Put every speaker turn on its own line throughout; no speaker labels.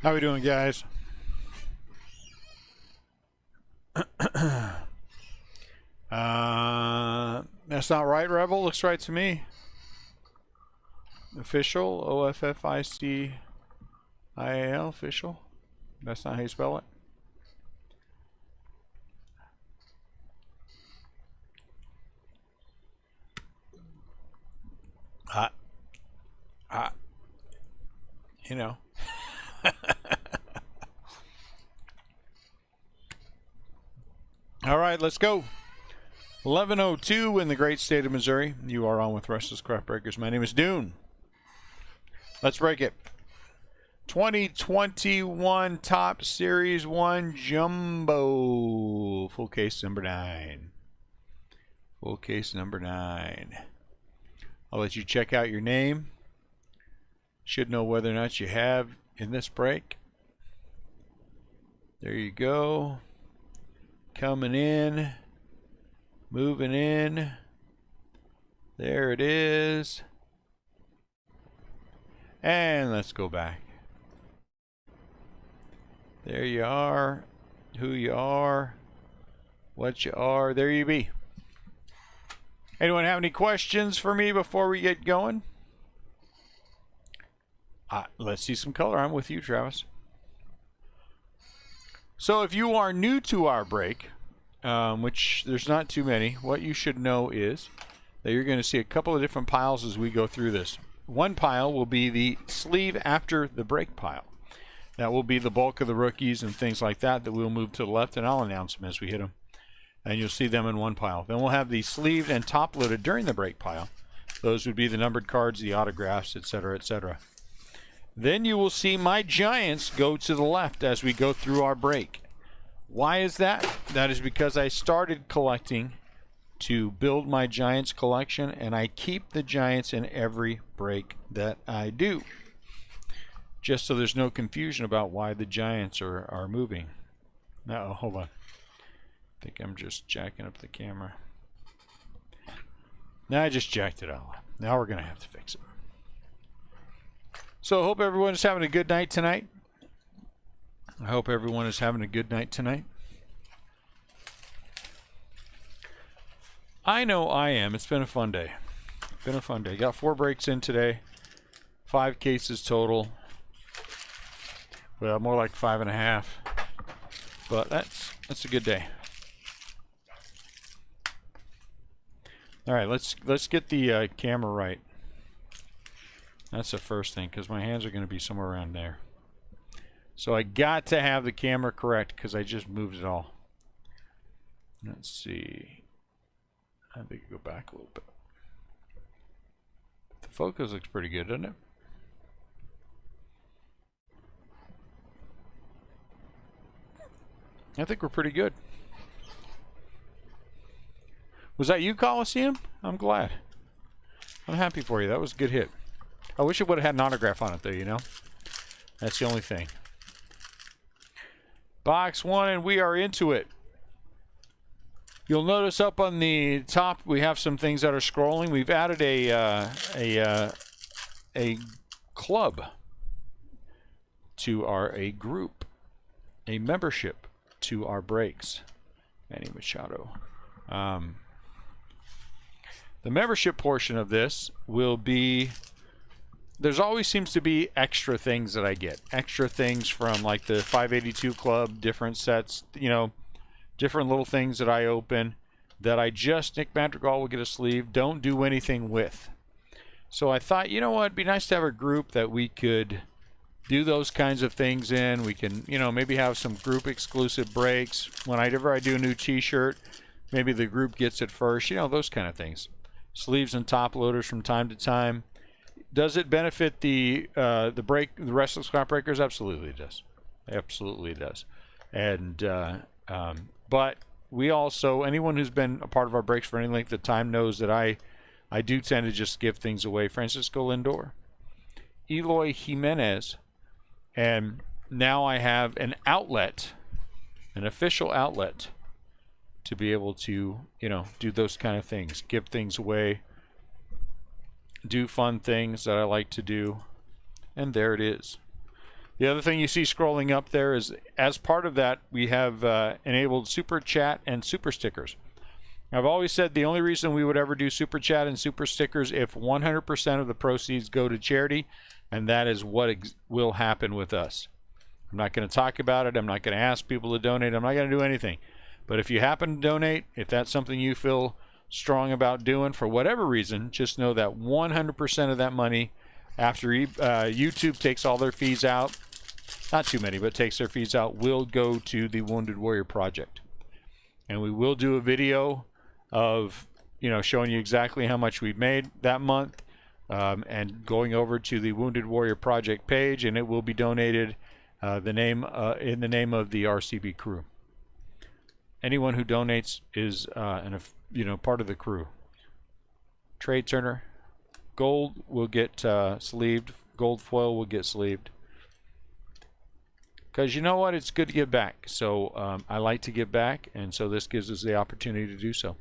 How we doing, guys? That's not right, Rebel. Looks right to me. Official, OFFICIAL, official. That's not how you spell it. You know. All right, let's go. 11:02 in the great state of Missouri. You are on with Restlesscraft Breakers. My name is Dune. Let's break it. 2021 Top Series 1 Jumbo. Full case number 9. Full case number 9. I'll let you check out your name. Should know whether or not you have in this break. There you go. Coming in. Moving in. There it is. And let's go back. There you are. Who you are. What you are. There you be. Anyone have any questions for me before we get going? Let's see some color. I'm with you, Travis. So if you are new to our break, which there's not too many, what you should know is that you're going to see a couple of different piles as we go through this. One pile will be the sleeve after the break pile. That will be the bulk of the rookies and things like that we'll move to the left, and I'll announce them as we hit them. And you'll see them in one pile. Then we'll have the sleeved and top-loaded during the break pile. Those would be the numbered cards, the autographs, etc., etc. Then you will see my Giants go to the left as we go through our break. Why is that? That is because I started collecting to build my Giants collection, and I keep the Giants in every break that I do. Just so there's no confusion about why the Giants are moving. Uh-oh, hold on. I think I'm just jacking up the camera. Now I just jacked it out. Now we're going to have to fix it. So I hope everyone is having a good night tonight. I hope everyone is having a good night tonight. I know I am. It's been a fun day. Been a fun day. Got 4 breaks in today. 5 cases total. Well, more like 5.5. But that's a good day. All right, let's get the camera right. That's the first thing, because my hands are going to be somewhere around there. So I got to have the camera correct because I just moved it all. Let's see. I think I go back a little bit. The focus looks pretty good, doesn't it? I think we're pretty good. Was that you, Coliseum? I'm glad. I'm happy for you. That was a good hit. I wish it would have had an autograph on it, though, you know? That's the only thing. Box 1, and we are into it. You'll notice up on the top we have some things that are scrolling. We've added a club to a group, a membership to our breaks. Manny Machado. The membership portion of this will be, there's always seems to be extra things that I get. Extra things from like the 582 Club, different sets, you know, different little things that I open that I just, Nick Madrigal will get a sleeve, don't do anything with. So I thought, you know what, it'd be nice to have a group that we could do those kinds of things in. We can, you know, maybe have some group exclusive breaks. Whenever I do a new t-shirt, maybe the group gets it first, you know, those kind of things. Sleeves and top loaders from time to time. Does it benefit the Restlesscraft Breakers? Absolutely it does. Absolutely it does. And but we also, anyone who's been a part of our breaks for any length of time knows that I do tend to just give things away. Francisco Lindor, Eloy Jimenez, and now I have an outlet, an official outlet, to be able to, you know, do those kind of things, give things away, do fun things that I like to do, and there it is. The other thing you see scrolling up there is, as part of that, we have enabled Super Chat and Super Stickers. I've always said the only reason we would ever do Super Chat and Super Stickers if 100% of the proceeds go to charity, and that is what will happen with us. I'm not going to talk about it. I'm not going to ask people to donate. I'm not going to do anything. But if you happen to donate, if that's something you feel strong about doing for whatever reason, just know that 100% of that money, after YouTube takes all their fees out, not too many, but takes their fees out, will go to the Wounded Warrior Project. And we will do a video of, you know, showing you exactly how much we've made that month, and going over to the Wounded Warrior Project page, and it will be donated in the name of the RCB crew. Anyone who donates is part of the crew. Trade Turner, gold will get sleeved. Gold foil will get sleeved. Because you know what? It's good to give back. So I like to give back, and so this gives us the opportunity to do so.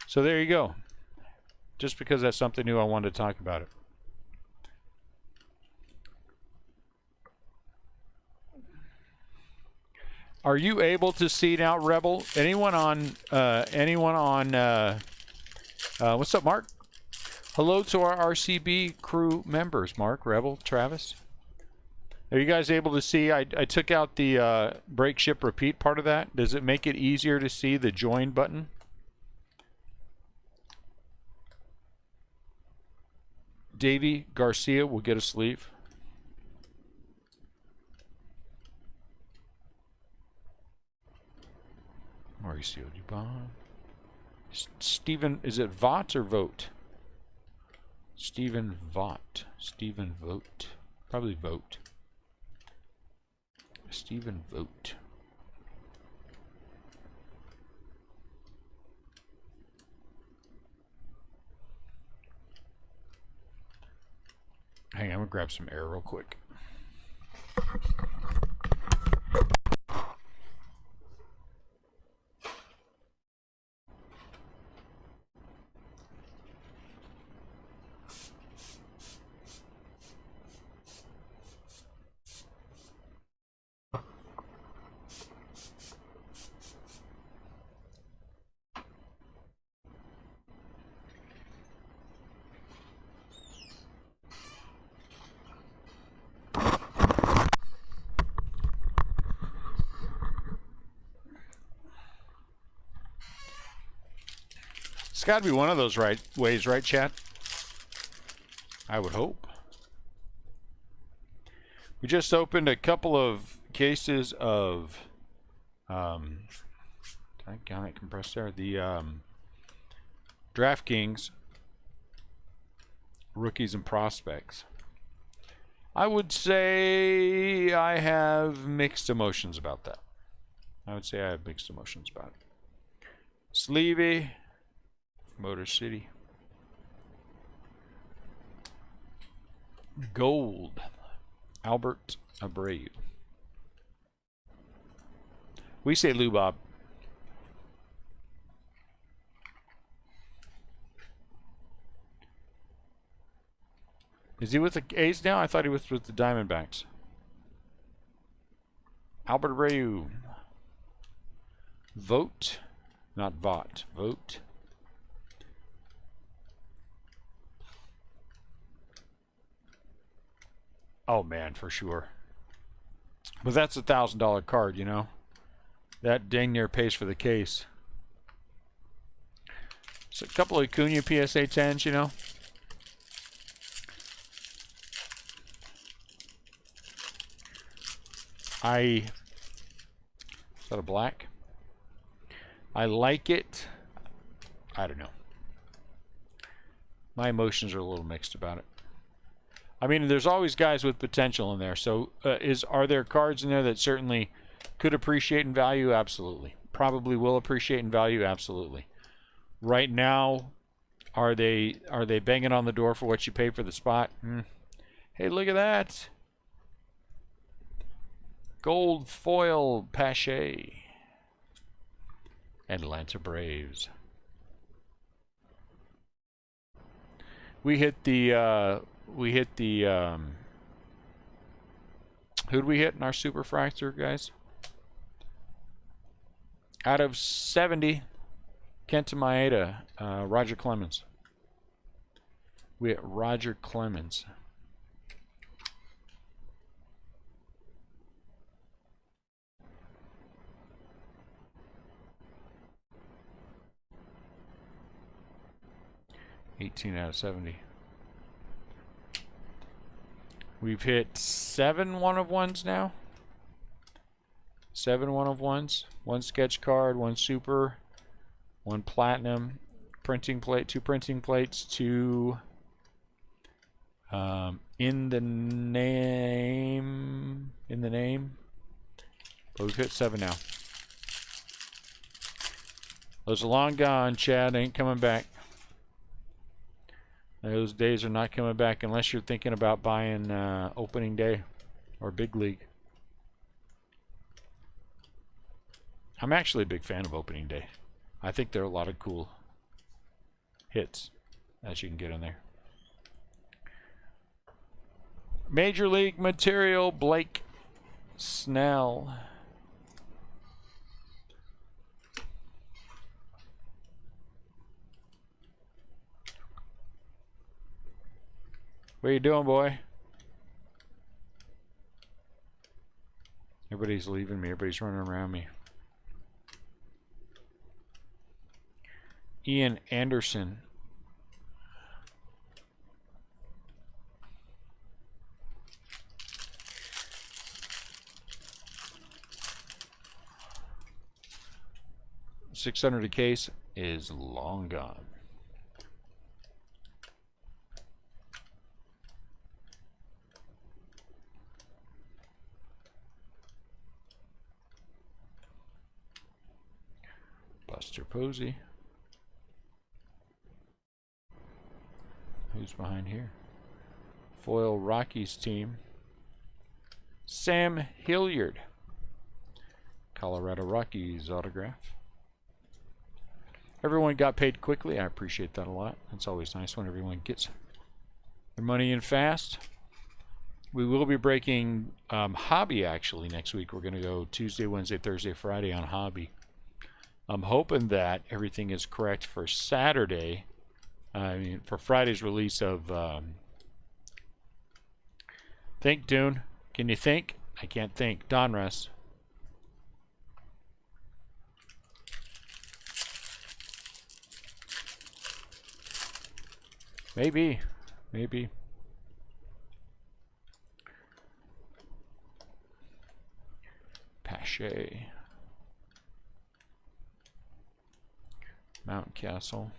So there you go. Just because that's something new, I wanted to talk about it. Are you able to see now, Rebel? Anyone on what's up, Mark? Hello to our RCB crew members, Mark, Rebel, Travis. Are you guys able to see? I took out the break, ship, repeat part of that. Does it make it easier to see the join button? Davey Garcia will get a sleeve. Mauricio Dubon. Stephen, is it Vought or Vote? Stephen Vought. Stephen Vote. Probably Vote. Stephen Vote. Hang on, I'm gonna grab some air real quick. It's got to be one of those ways, right, chat? I would hope. We just opened a couple of cases of compressed air. The DraftKings rookies and prospects. I would say I have mixed emotions about that. Sleevey, Motor City. Gold, Albert Abreu. We say Lou Bob. Is he with the A's now? I thought he was with the Diamondbacks. Albert Abreu. Vote, not Vought. Vote. Oh man, for sure. But that's $1,000 card, you know. That dang near pays for the case. So a couple of Acuna PSA 10s, you know. Is that a black? I like it. I don't know. My emotions are a little mixed about it. I mean, there's always guys with potential in there. So are there cards in there that certainly could appreciate in value? Absolutely. Probably will appreciate in value? Absolutely. Right now, are they banging on the door for what you pay for the spot? Hey, look at that. Gold foil Pache. Atlanta Braves. We hit the Who'd we hit in our super fractor, guys? Out of 70, Kenta Maeda, Roger Clemens. We hit Roger Clemens. $18 out of 70. We've hit 7 one-of-ones now. 7 one-of-ones. 1 sketch card, 1 super, 1 platinum, printing plate, 2 printing plates, 2 in the name. But we've hit 7 now. Those are long gone, Chad. Ain't coming back. Those days are not coming back unless you're thinking about buying opening day or big league. I'm actually a big fan of opening day. I think there are a lot of cool hits that you can get in there. Major League Material, Blake Snell. What are you doing, boy? Everybody's leaving me. Everybody's running around me. Ian Anderson. $600 a case is long gone. Buster Posey. Who's behind here? Foil Rockies team. Sam Hilliard. Colorado Rockies autograph. Everyone got paid quickly. I appreciate that a lot. It's always nice when everyone gets their money in fast. We will be breaking Hobby actually next week. We're going to go Tuesday, Wednesday, Thursday, Friday on Hobby. I'm hoping that everything is correct for Saturday. I mean, for Friday's release of Think, Dune. Can you think? I can't think. Donruss. Maybe. Maybe. Pache. Mount Castle.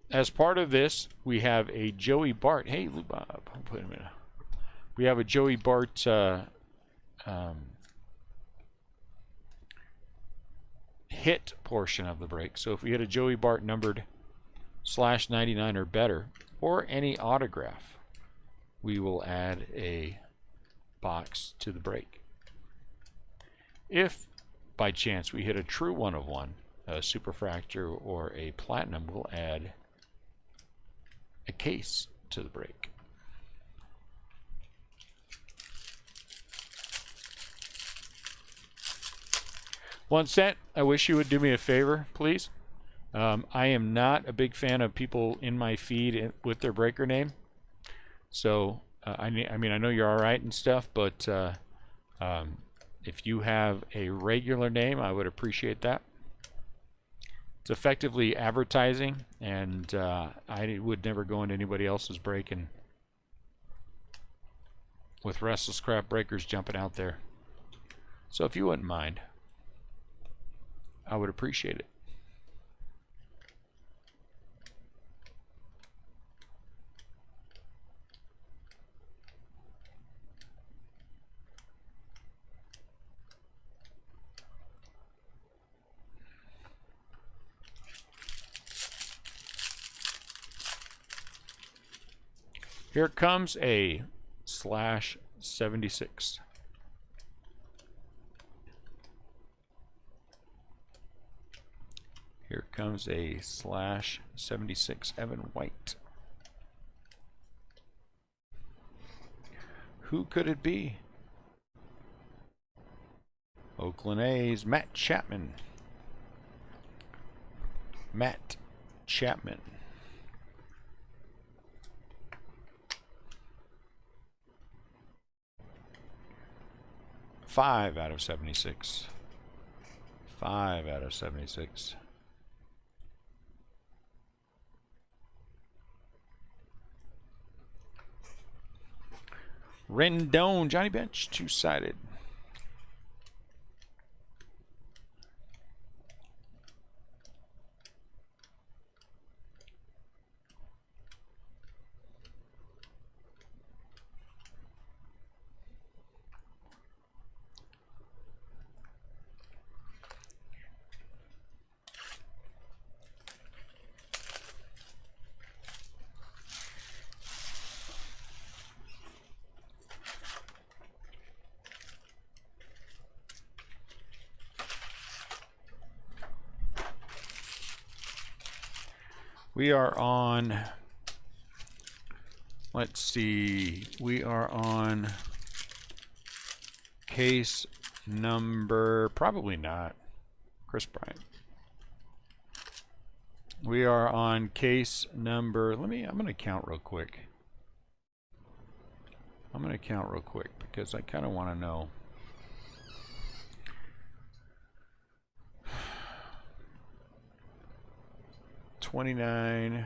As part of this, we have a Joey Bart. Hey, Lou Bob. Wait a minute. We have a Joey Bart hit portion of the break. So if we hit a Joey Bart numbered /99 or better, or any autograph, we will add a box to the break. If by chance we hit a true 1 of 1, a superfractor or a platinum, we'll add a case to the break. $0.01. I wish you would do me a favor, please. I am not a big fan of people in my feed with their breaker name. So I mean, I know you're all right and stuff, but if you have a regular name, I would appreciate that. It's effectively advertising, and I would never go into anybody else's break and with Restlesscraft Breakers jumping out there. So if you wouldn't mind, I would appreciate it. Here comes a /76. Here comes a /76 Evan White. Who could it be? Oakland A's, Matt Chapman. Matt Chapman. Five out of 76. 5 out of 76. Rendon, Johnny Bench, two-sided. We are on, let's see, we are on case number, probably not, Chris Bryant. We are on case number, I'm going to count real quick. I'm going to count real quick because I kind of want to know. 29.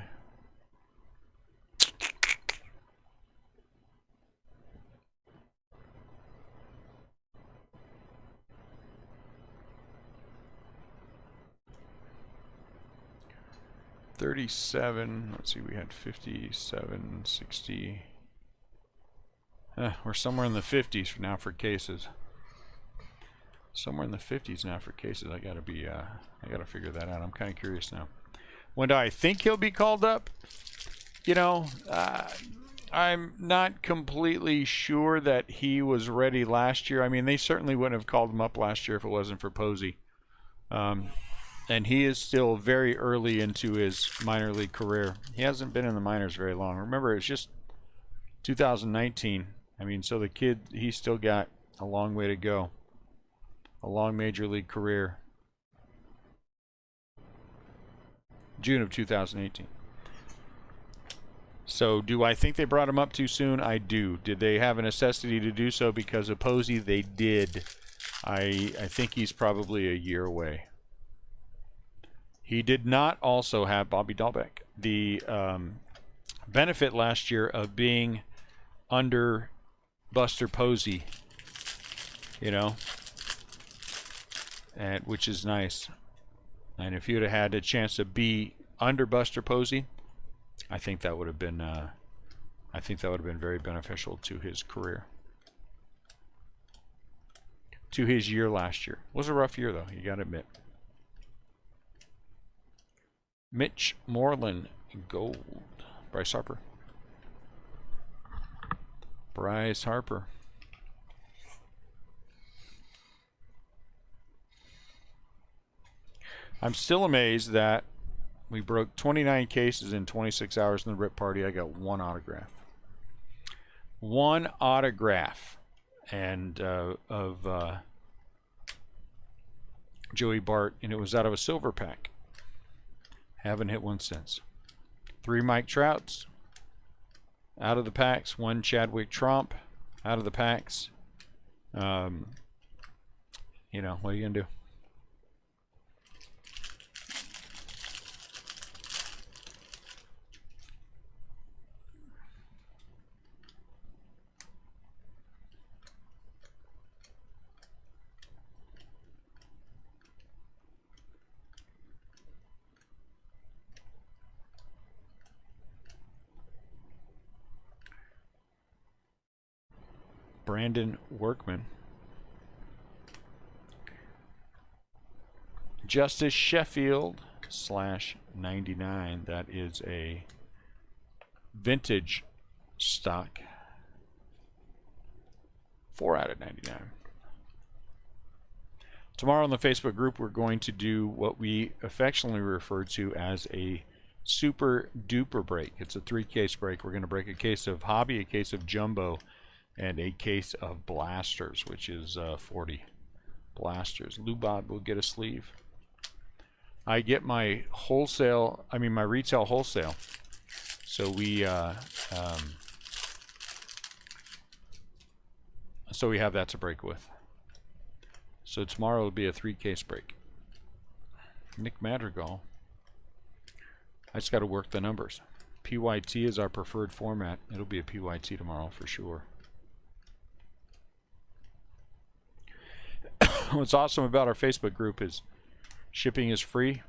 $37. Let's see, we had 57, 60. We're somewhere in the 50s for now for cases. Somewhere in the 50s now for cases. I gotta figure that out. I'm kind of curious now. When do I think he'll be called up? You know, I'm not completely sure that he was ready last year. I mean, they certainly wouldn't have called him up last year if it wasn't for Posey. And he is still very early into his minor league career. He hasn't been in the minors very long. Remember, it's just 2019. I mean, so the kid, he's still got a long way to go. A long major league career. June of 2018. So do I think they brought him up too soon? I do. Did they have a necessity to do so because of Posey? They did. I think he's probably a year away. He did not also have Bobby Dahlbeck. The benefit last year of being under Buster Posey, you know, and which is nice. And if you'd have had a chance to be under Buster Posey, I think that would have been very beneficial to his career. To his year last year. It was a rough year though, you gotta admit. Mitch Moreland, gold. Bryce Harper. Bryce Harper. I'm still amazed that we broke 29 cases in 26 hours in the rip party. I got one autograph. One autograph. And of Joey Bart, and it was out of a silver pack. Haven't hit one since. 3 Mike Trouts out of the packs. 1 Chadwick Tromp out of the packs. You know, what are you gonna do? Brandon Workman. Justice Sheffield /99. That is a vintage stock. 4 out of 99. Tomorrow in the Facebook group, we're going to do what we affectionately refer to as a super duper break. It's a 3-case break. We're going to break a case of Hobby, a case of Jumbo, and a case of blasters, which is 40 blasters. Lubad will get a sleeve. I get my wholesale, I mean my retail wholesale. So we have that to break with. So tomorrow will be a 3-case break. Nick Madrigal. I just got to work the numbers. PYT is our preferred format. It'll be a PYT tomorrow for sure. What's awesome about our Facebook group is shipping is free.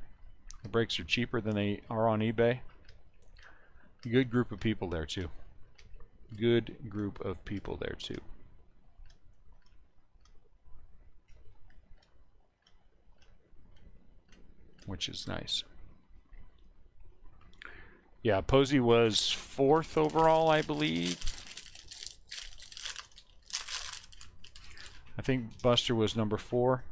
The breaks are cheaper than they are on eBay. Good group of people there too. Good group of people there too. Which is nice. Yeah, Posey was 4th overall, I believe. I think Buster was number 4.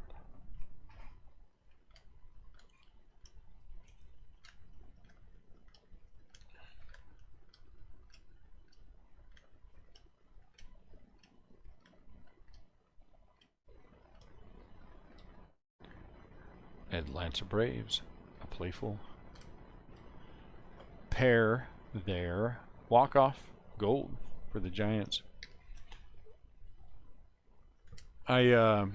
Atlanta Braves, a playful pair there. Walk-off gold for the Giants. Yeah,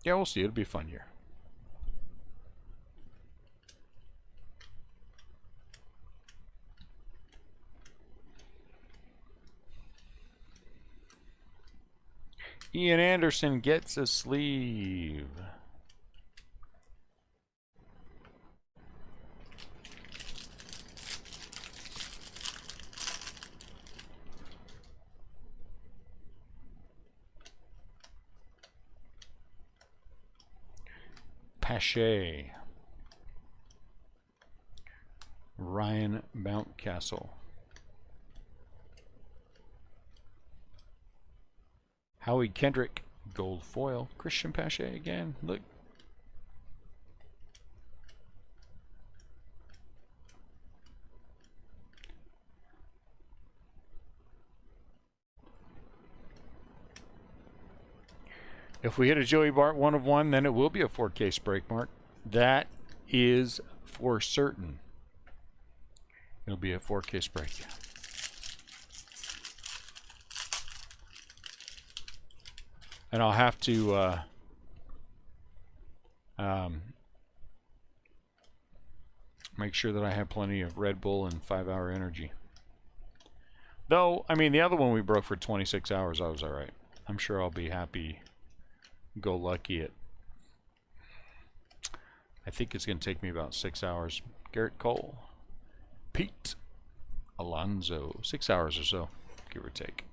we'll see. It'll be a fun year. Ian Anderson gets a sleeve. Pache. Ryan Mountcastle. Howie Kendrick, gold foil. Christian Pache again. Look. If we hit a Joey Bart 1 of 1, then it will be a 4-case break, Mark. That is for certain. It'll be a 4-case break. And I'll have to make sure that I have plenty of Red Bull and 5-hour energy. Though, I mean, the other one we broke for 26 hours, I was all right. I'm sure I'll be happy. Go lucky at. I think it's going to take me about 6 hours. Garrett Cole. Pete Alonso. 6 hours or so, give or take.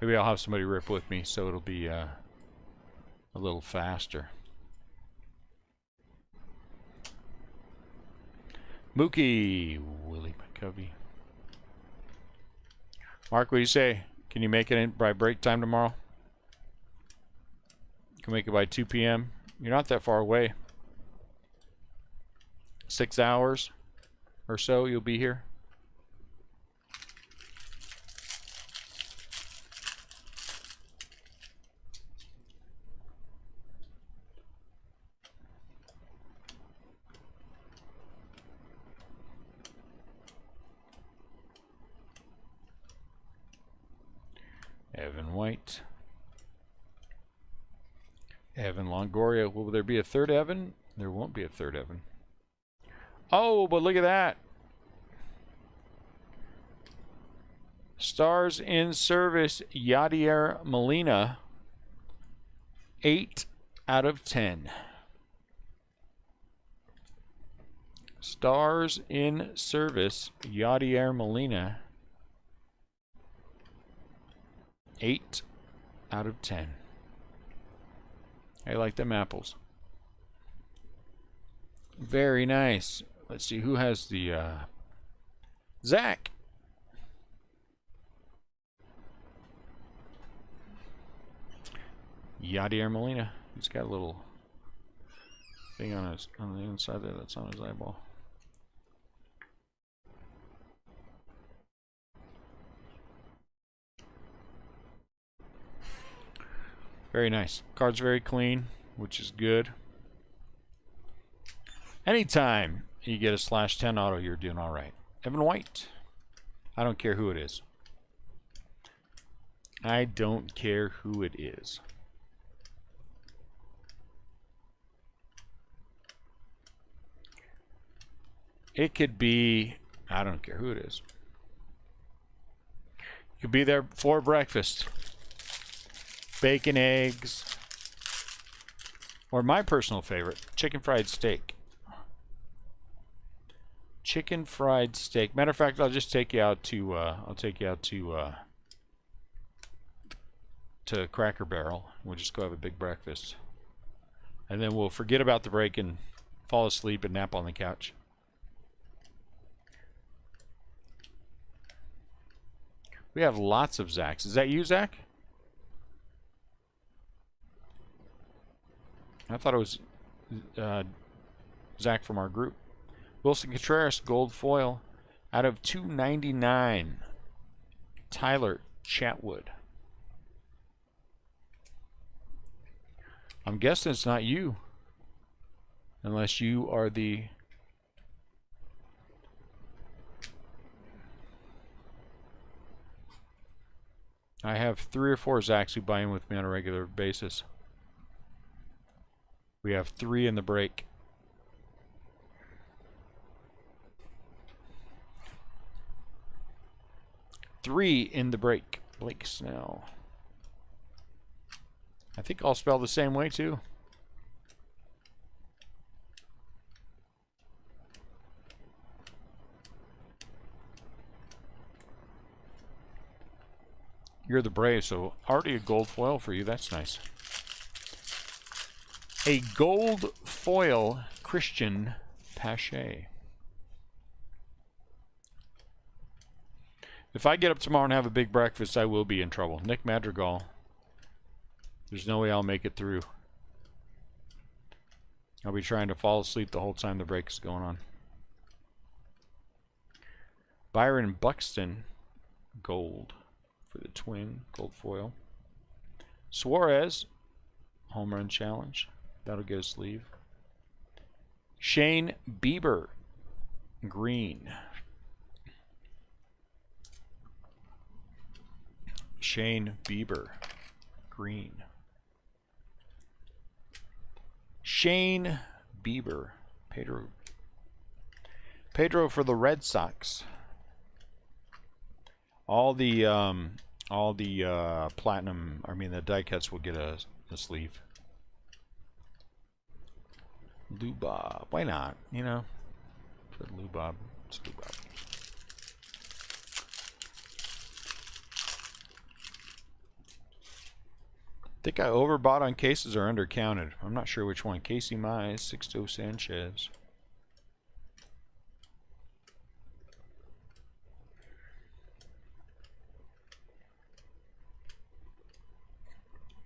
Maybe I'll have somebody rip with me, so it'll be a little faster. Mookie. Willie McCovey. Mark, what do you say? Can you make it in by break time tomorrow? You can make it by 2 p.m. You're not that far away. 6 hours or so you'll be here. Evan White. Evan Longoria. Will there be a third Evan? There won't be a third Evan. Oh, but look at that. Stars in service, Yadier Molina. 8 out of 10. Stars in service, Yadier Molina. 8 out of 10. I like them apples. Very nice. Let's see who has the Zach. Yadier Molina. He's got a little thing on the inside there that's on his eyeball. Very nice. Card's very clean, which is good. Anytime you get a /10 auto, you're doing all right. Evan White. I don't care who it is. I don't care who it is. It could be, I don't care who it is. You could be there for breakfast. Bacon, eggs, or my personal favorite, chicken fried steak. Chicken fried steak. Matter of fact, I'll just take you out to to Cracker Barrel. We'll just go have a big breakfast, and then we'll forget about the break and fall asleep and nap on the couch. We have lots of Zachs. Is that you, Zach? I thought it was Zach from our group. Wilson Contreras, gold foil, out of 299. Tyler Chatwood. I'm guessing it's not you, unless you are the... I have 3 or 4 Zachs who buy in with me on a regular basis. We have 3 in the break. Three in the break. Blake Snell. I think I'll spell the same way too. You're the Brave, so already a gold foil for you. That's nice. A gold foil Christian Pache. If I get up tomorrow and have a big breakfast, I will be in trouble. Nick Madrigal. There's no way I'll make it through. I'll be trying to fall asleep the whole time the break is going on. Byron Buxton. Gold for the Twin. Gold foil. Suarez. Home run challenge. That'll get a sleeve. Shane Bieber. Green. Shane Bieber. Green. Shane Bieber. Pedro for the Red Sox. All the platinum, I mean the die cuts will get a sleeve. Lubob. Why not? You know? For Lubob. It's Lubob. I think I overbought on cases or undercounted. I'm not sure which one. Casey Mize, Sixto Sanchez.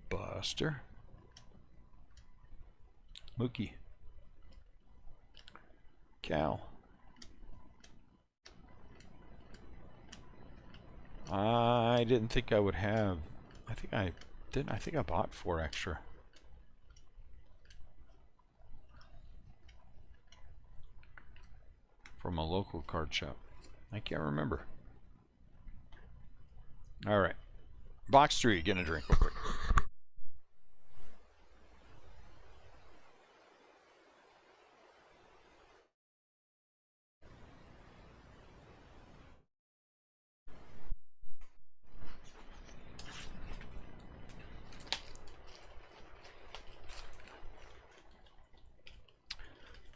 Buster. Mookie. Cal. I didn't think I would have. I think I didn't. I think I bought 4 extra. From a local card shop. I can't remember. All right. Box 3. Getting a drink real quick.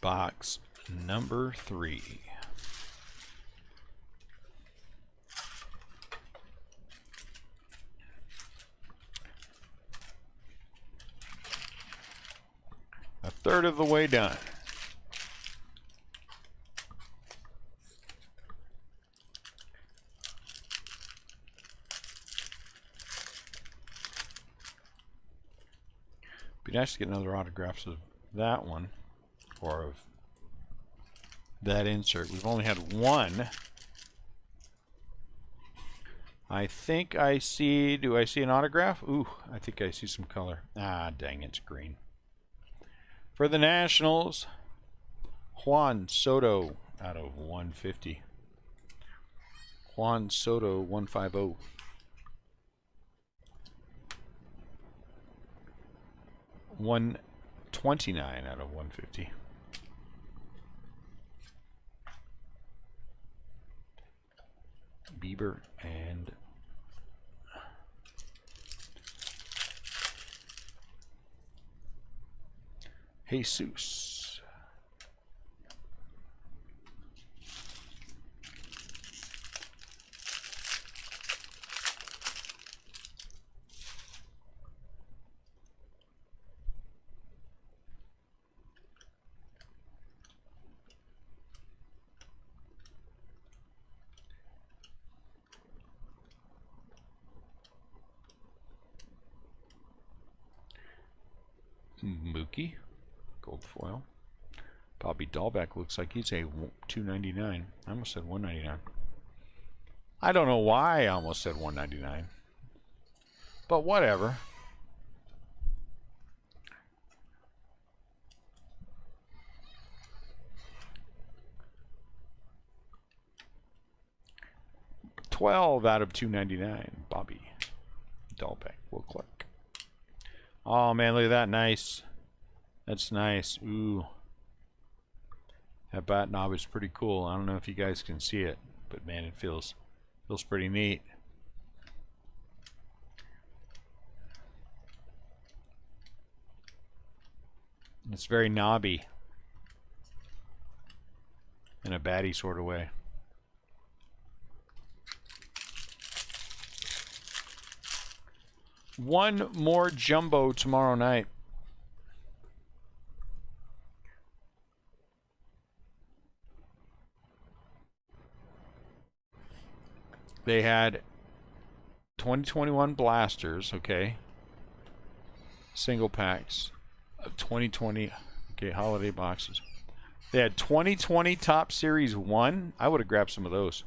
Box number 3. A third of the way done. Be nice to get another autographs of that one. Or of that insert. We've only had 1 I think I see, do I see an autograph? Ooh, I think I see some color. Ah, dang, it's green. For the Nationals, Juan Soto out of 150. Juan Soto 150. $129 out of 150. Bieber and Jesus. Mookie, gold foil. Bobby Dahlbeck looks like he's a $2.99. I almost said $1.99. I don't know why I almost said $1.99, but whatever. $12 out of $2.99. Bobby Dahlbeck, Will Clark. Oh man, look at that, nice. That's nice. Ooh. That bat knob is pretty cool. I don't know if you guys can see it, but man, it feels pretty neat. It's very knobby in a batty sort of way. One more jumbo tomorrow night. They had 2021 blasters, okay. Single packs of 2020, okay, holiday boxes. They had 2020 Top Series 1. I would have grabbed some of those.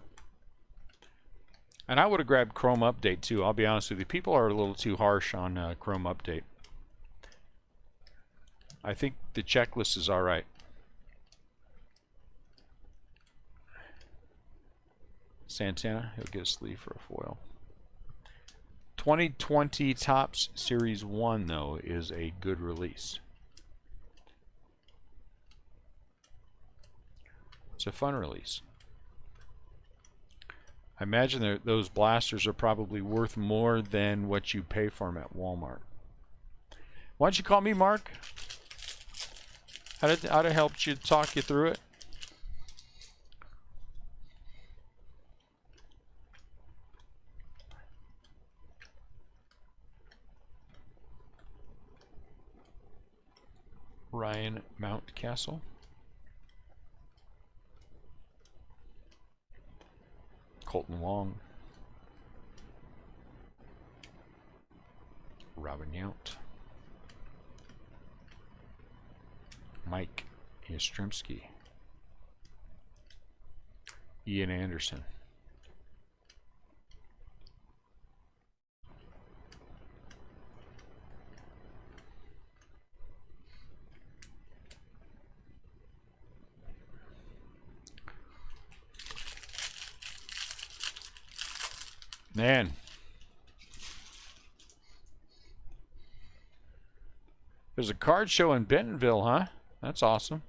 And I would have grabbed Chrome Update too. I'll be honest with you. People are a little too harsh on Chrome Update. I think the checklist is alright. Santana, he'll get a sleeve for a foil. 2020 Topps Series 1, though, is a good release. It's a fun release. I imagine those blasters are probably worth more than what you pay for them at Walmart. Why don't you call me, Mark? I'd have helped you, talk you through it. Ryan Mountcastle. Colton Wong. Robin Yount. Mike Yastrzemski. Ian Anderson. Man. There's a card show in Bentonville, huh? That's awesome.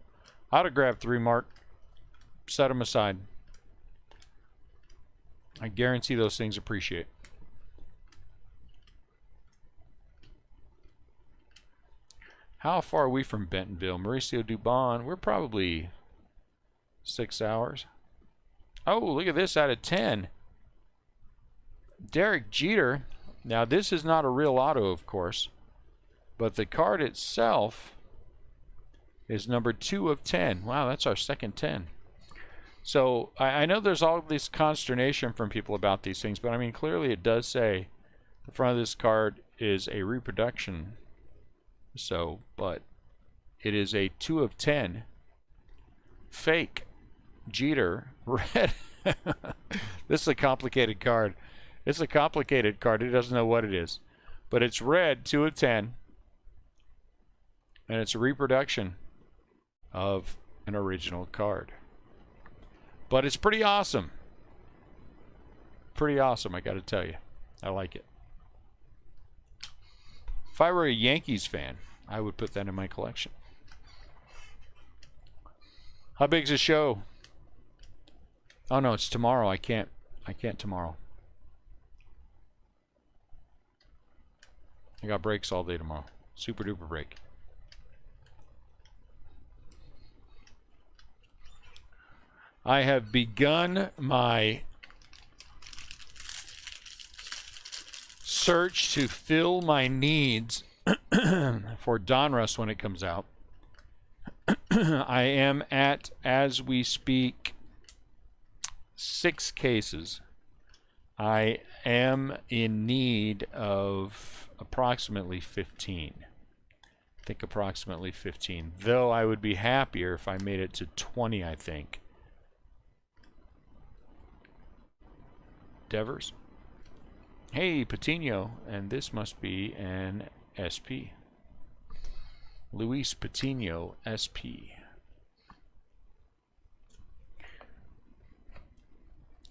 I'd have grabbed 3, Mark. Set them aside. I guarantee those things appreciate. How far are we from Bentonville? Mauricio Dubon, we're probably 6 hours. Oh, look at this out of 10. Derek Jeter. Now, this is not a real auto, of course, but the card itself is number 2 of 10. Wow, that's our second 10. So I know there's all this consternation from people about these things, but I mean, clearly it does say the front of this card is a reproduction. So, but it is a 2 of 10 fake Jeter red. This is a complicated card. It's a complicated card. It doesn't know what it is. But it's red, 2 of 10. And it's a reproduction of an original card. But it's pretty awesome. Pretty awesome, I gotta tell you. I like it. If I were a Yankees fan, I would put that in my collection. How big's the show? Oh no, it's tomorrow. I can't tomorrow. I got breaks all day tomorrow. Super duper break. I have begun my search to fill my needs for Donruss when it comes out. I am at, as we speak, 6 cases. I am in need of approximately 15. I think approximately 15. Though I would be happier if I made it to 20, I think. Devers. Hey, Patino. And this must be an SP. Luis Patino, SP.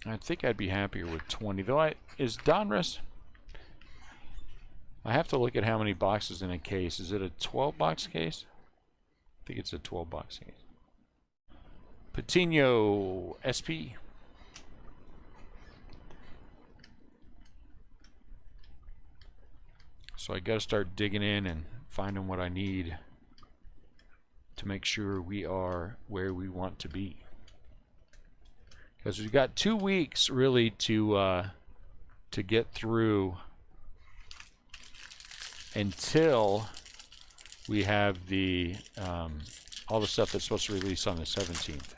I think I'd be happier with 20. Though is Donruss... I have to look at how many boxes in a case. Is it a 12-box case? I think it's a 12-box case. Patino, SP. So I got to start digging in and finding what I need to make sure we are where we want to be. Because we've got 2 weeks really to get through until we have the all the stuff that's supposed to release on the 17th.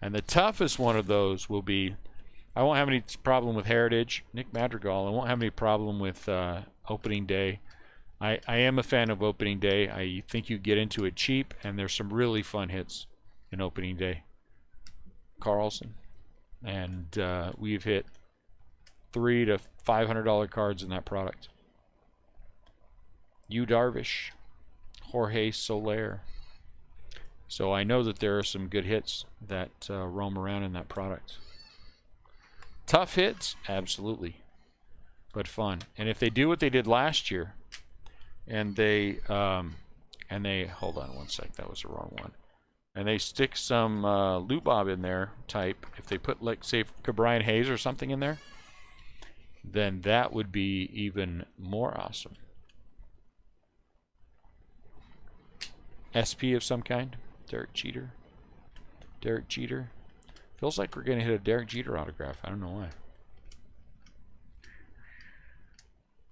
And the toughest one of those will be, I won't have any problem with Heritage, Nick Madrigal. I won't have any problem with opening day. I am a fan of opening day. I think you get into it cheap, and there's some really fun hits in opening day. Carlson, and we've hit $300 to $500 cards in that product. Yu Darvish, Jorge Soler. So I know that there are some good hits that roam around in that product. Tough hits, absolutely, but fun. And if they do what they did last year, and they hold on one sec, that was the wrong one. And they stick some Lubob in there type. If they put, like, say, Brian Hayes or something in there, then that would be even more awesome. SP of some kind. Derek Jeter. Derek Jeter. Feels like we're going to hit a Derek Jeter autograph. I don't know why.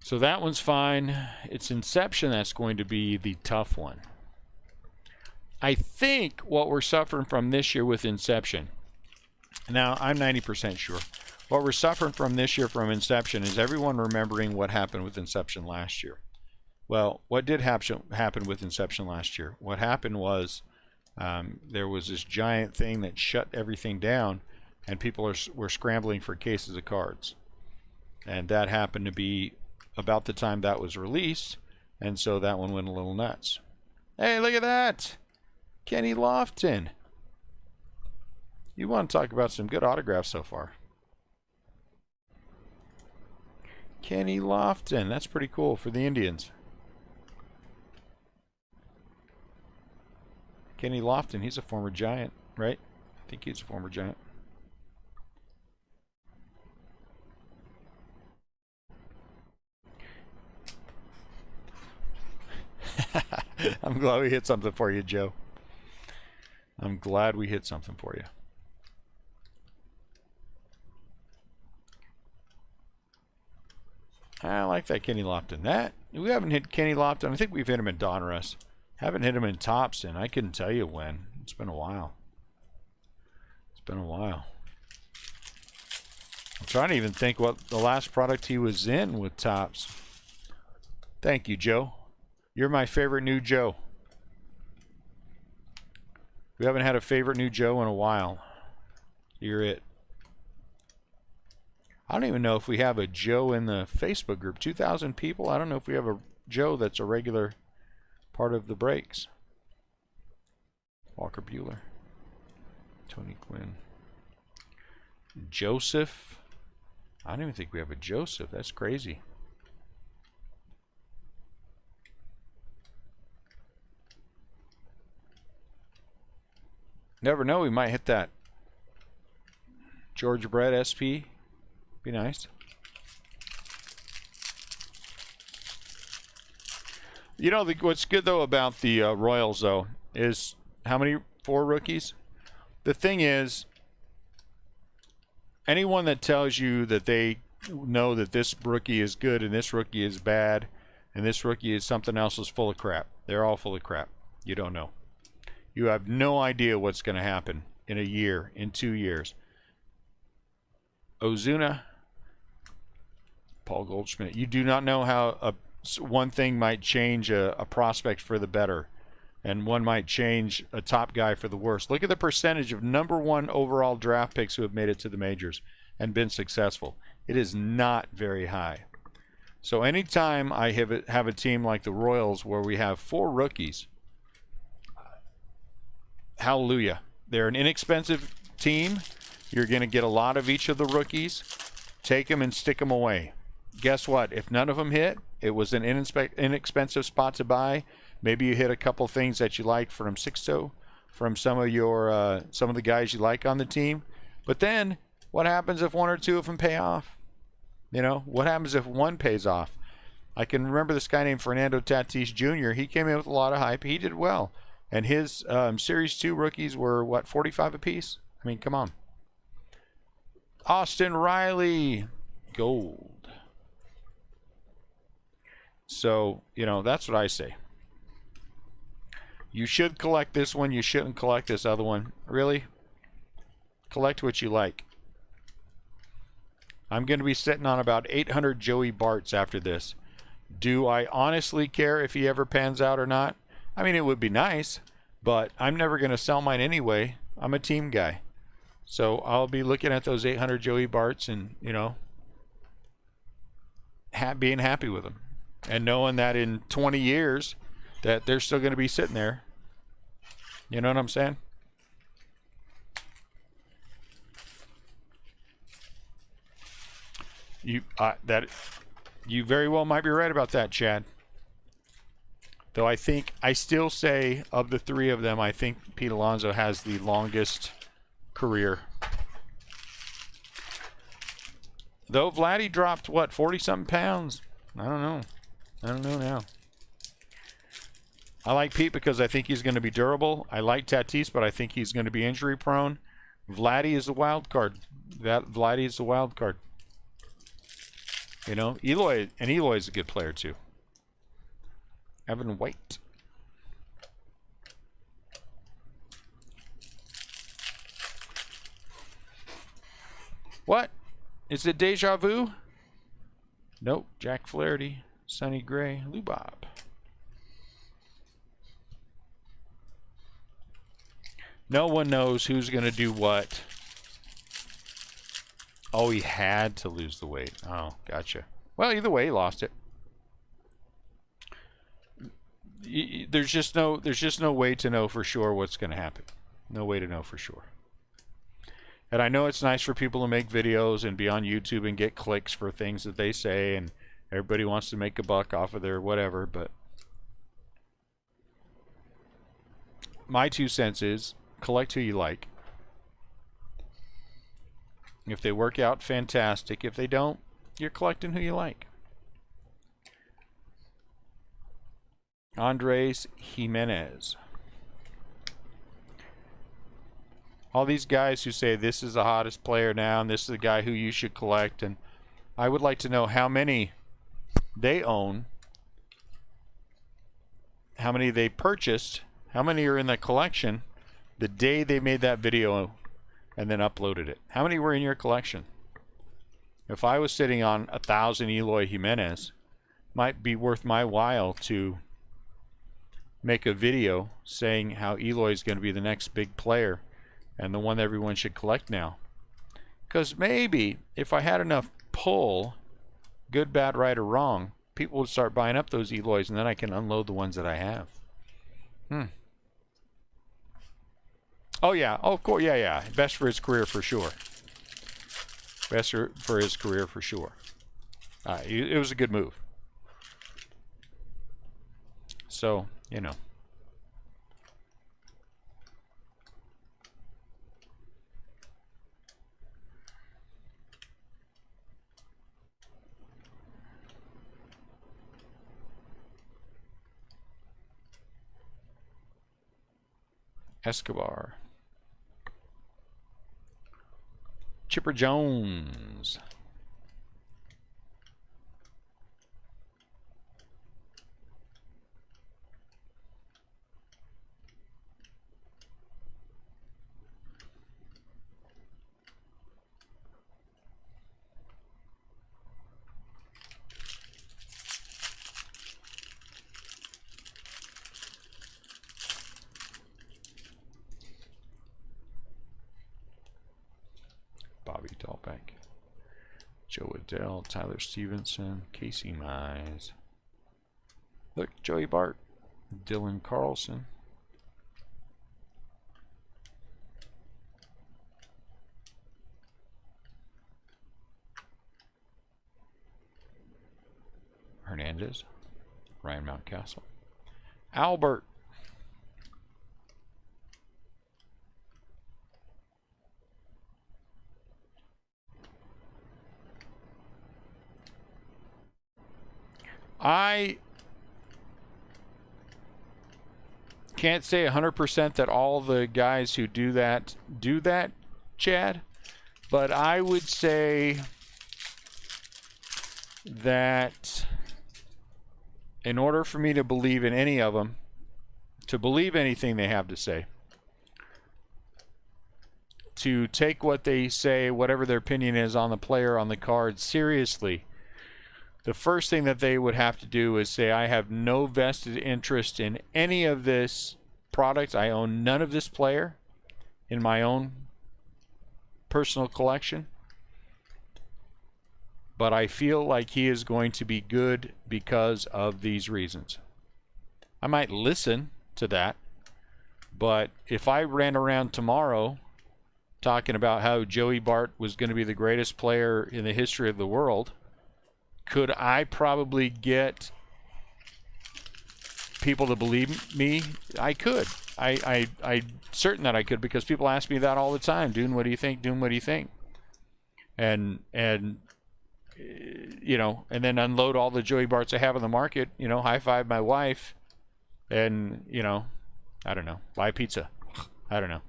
So that one's fine. It's Inception that's going to be the tough one. I think what we're suffering from this year with Inception, now I'm 90% sure, what we're suffering from this year from Inception is everyone remembering what happened with Inception last year. Well, what did happen with Inception last year? What happened was there was this giant thing that shut everything down, and people were scrambling for cases of cards. And that happened to be about the time that was released, and so that one went a little nuts. Hey, look at that! Kenny Lofton. You want to talk about some good autographs so far. Kenny Lofton. That's pretty cool for the Indians. Kenny Lofton, he's a former Giant, right? I think he's a former Giant. I'm glad we hit something for you, Joe. I'm glad we hit something for you. I like that Kenny Lofton. That we haven't hit Kenny Lofton. I think we've hit him in Donruss. Haven't hit him in Topson. I couldn't tell you when. It's been a while. It's been a while. I'm trying to even think what the last product he was in with Topps. Thank you, Joe. You're my favorite new Joe. We haven't had a favorite new Joe in a while. You're it. I don't even know if we have a Joe in the Facebook group. 2,000 people. I don't know if we have a Joe that's a regular part of the breaks. Walker Bueller. Tony Quinn. Joseph. I don't even think we have a Joseph. That's crazy. Never know. We might hit that. George Brett SP. Be nice. You know, what's good, though, about the Royals, though, is how many? 4 rookies? The thing is, anyone that tells you that they know that this rookie is good and this rookie is bad and this rookie is something else is full of crap. They're all full of crap. You don't know. You have no idea what's going to happen in a year, in 2 years. Ozuna, Paul Goldschmidt. You do not know how one thing might change a prospect for the better, and one might change a top guy for the worse. Look at the percentage of #1 overall draft picks who have made it to the majors and been successful. It is not very high. So anytime I have a team like the Royals where we have 4 rookies, hallelujah. They're an inexpensive team. You're going to get a lot of each of the rookies. Take them and stick them away. Guess what? If none of them hit, it was an inexpensive spot to buy. Maybe you hit a couple things that you like from Sixto, from some of the guys you like on the team. But then, what happens if 1 or 2 of them pay off? You know, what happens if one pays off? I can remember this guy named Fernando Tatis Jr. He came in with a lot of hype. He did well. And his Series 2 rookies were, what, 45 apiece? I mean, come on. Austin Riley. Gold. So, you know, that's what I say. You should collect this one. You shouldn't collect this other one. Really? Collect what you like. I'm going to be sitting on about 800 Joey Barts after this. Do I honestly care if he ever pans out or not? I mean, it would be nice, but I'm never going to sell mine anyway. I'm a team guy. So I'll be looking at those 800 Joey Barts and, you know, being happy with them. And knowing that in 20 years that they're still going to be sitting there. You know what I'm saying? You very well might be right about that, Chad. Though I still say of the 3 of them, I think Pete Alonso has the longest career. Though Vladdy dropped, what, 40-something pounds? I don't know. I don't know now. I like Pete because I think he's going to be durable. I like Tatis, but I think he's going to be injury prone. Vladdy is a wild card. Vladdy is a wild card. You know, Eloy is a good player too. Evan White. What? Is it Deja Vu? Nope. Jack Flaherty, Sonny Gray, Lou Bob. No one knows who's going to do what. Oh, he had to lose the weight. Oh, gotcha. Well, either way, he lost it. There's just no way to know for sure what's going to happen. No way to know for sure. And I know it's nice for people to make videos and be on YouTube and get clicks for things that they say, and everybody wants to make a buck off of their whatever, but my 2 cents is collect who you like. If they work out, fantastic. If they don't, you're collecting who you like. Andres Jimenez. All these guys who say this is the hottest player now and this is the guy who you should collect, and I would like to know how many they own, how many they purchased, how many are in the collection the day they made that video and then uploaded it. How many were in your collection? If I was sitting on 1,000 Eloy Jimenez, might be worth my while to make a video saying how Eloy is going to be the next big player and the one that everyone should collect now. Because maybe if I had enough pull, good, bad, right, or wrong, people would start buying up those Eloys, and then I can unload the ones that I have. Oh, yeah. Oh, of course. Yeah, yeah. Best for his career for sure. Best for his career for sure. It was a good move. So, you know. Escobar. Chipper Jones. Bobby Dahlbeck, Joe Adele, Tyler Stevenson, Casey Mize. Look, Joey Bart, Dylan Carlson. Hernandez, Ryan Mountcastle, Albert. I can't say 100% that all the guys who do that, Chad, but I would say that in order for me to believe in any of them, to believe anything they have to say, to take what they say, whatever their opinion is on the player, on the card, seriously, the first thing that they would have to do is say, I have no vested interest in any of this product. I own none of this player in my own personal collection. But I feel like he is going to be good because of these reasons. I might listen to that, but if I ran around tomorrow talking about how Joey Bart was going to be the greatest player in the history of the world, could I probably get people to believe me? I could. I'm certain that I could, because people ask me that all the time. Dune, what do you think? Dune, what do you think? And you know, and then unload all the Joey Barts I have on the market, you know, high five my wife, and, you know, I don't know, buy pizza. I don't know.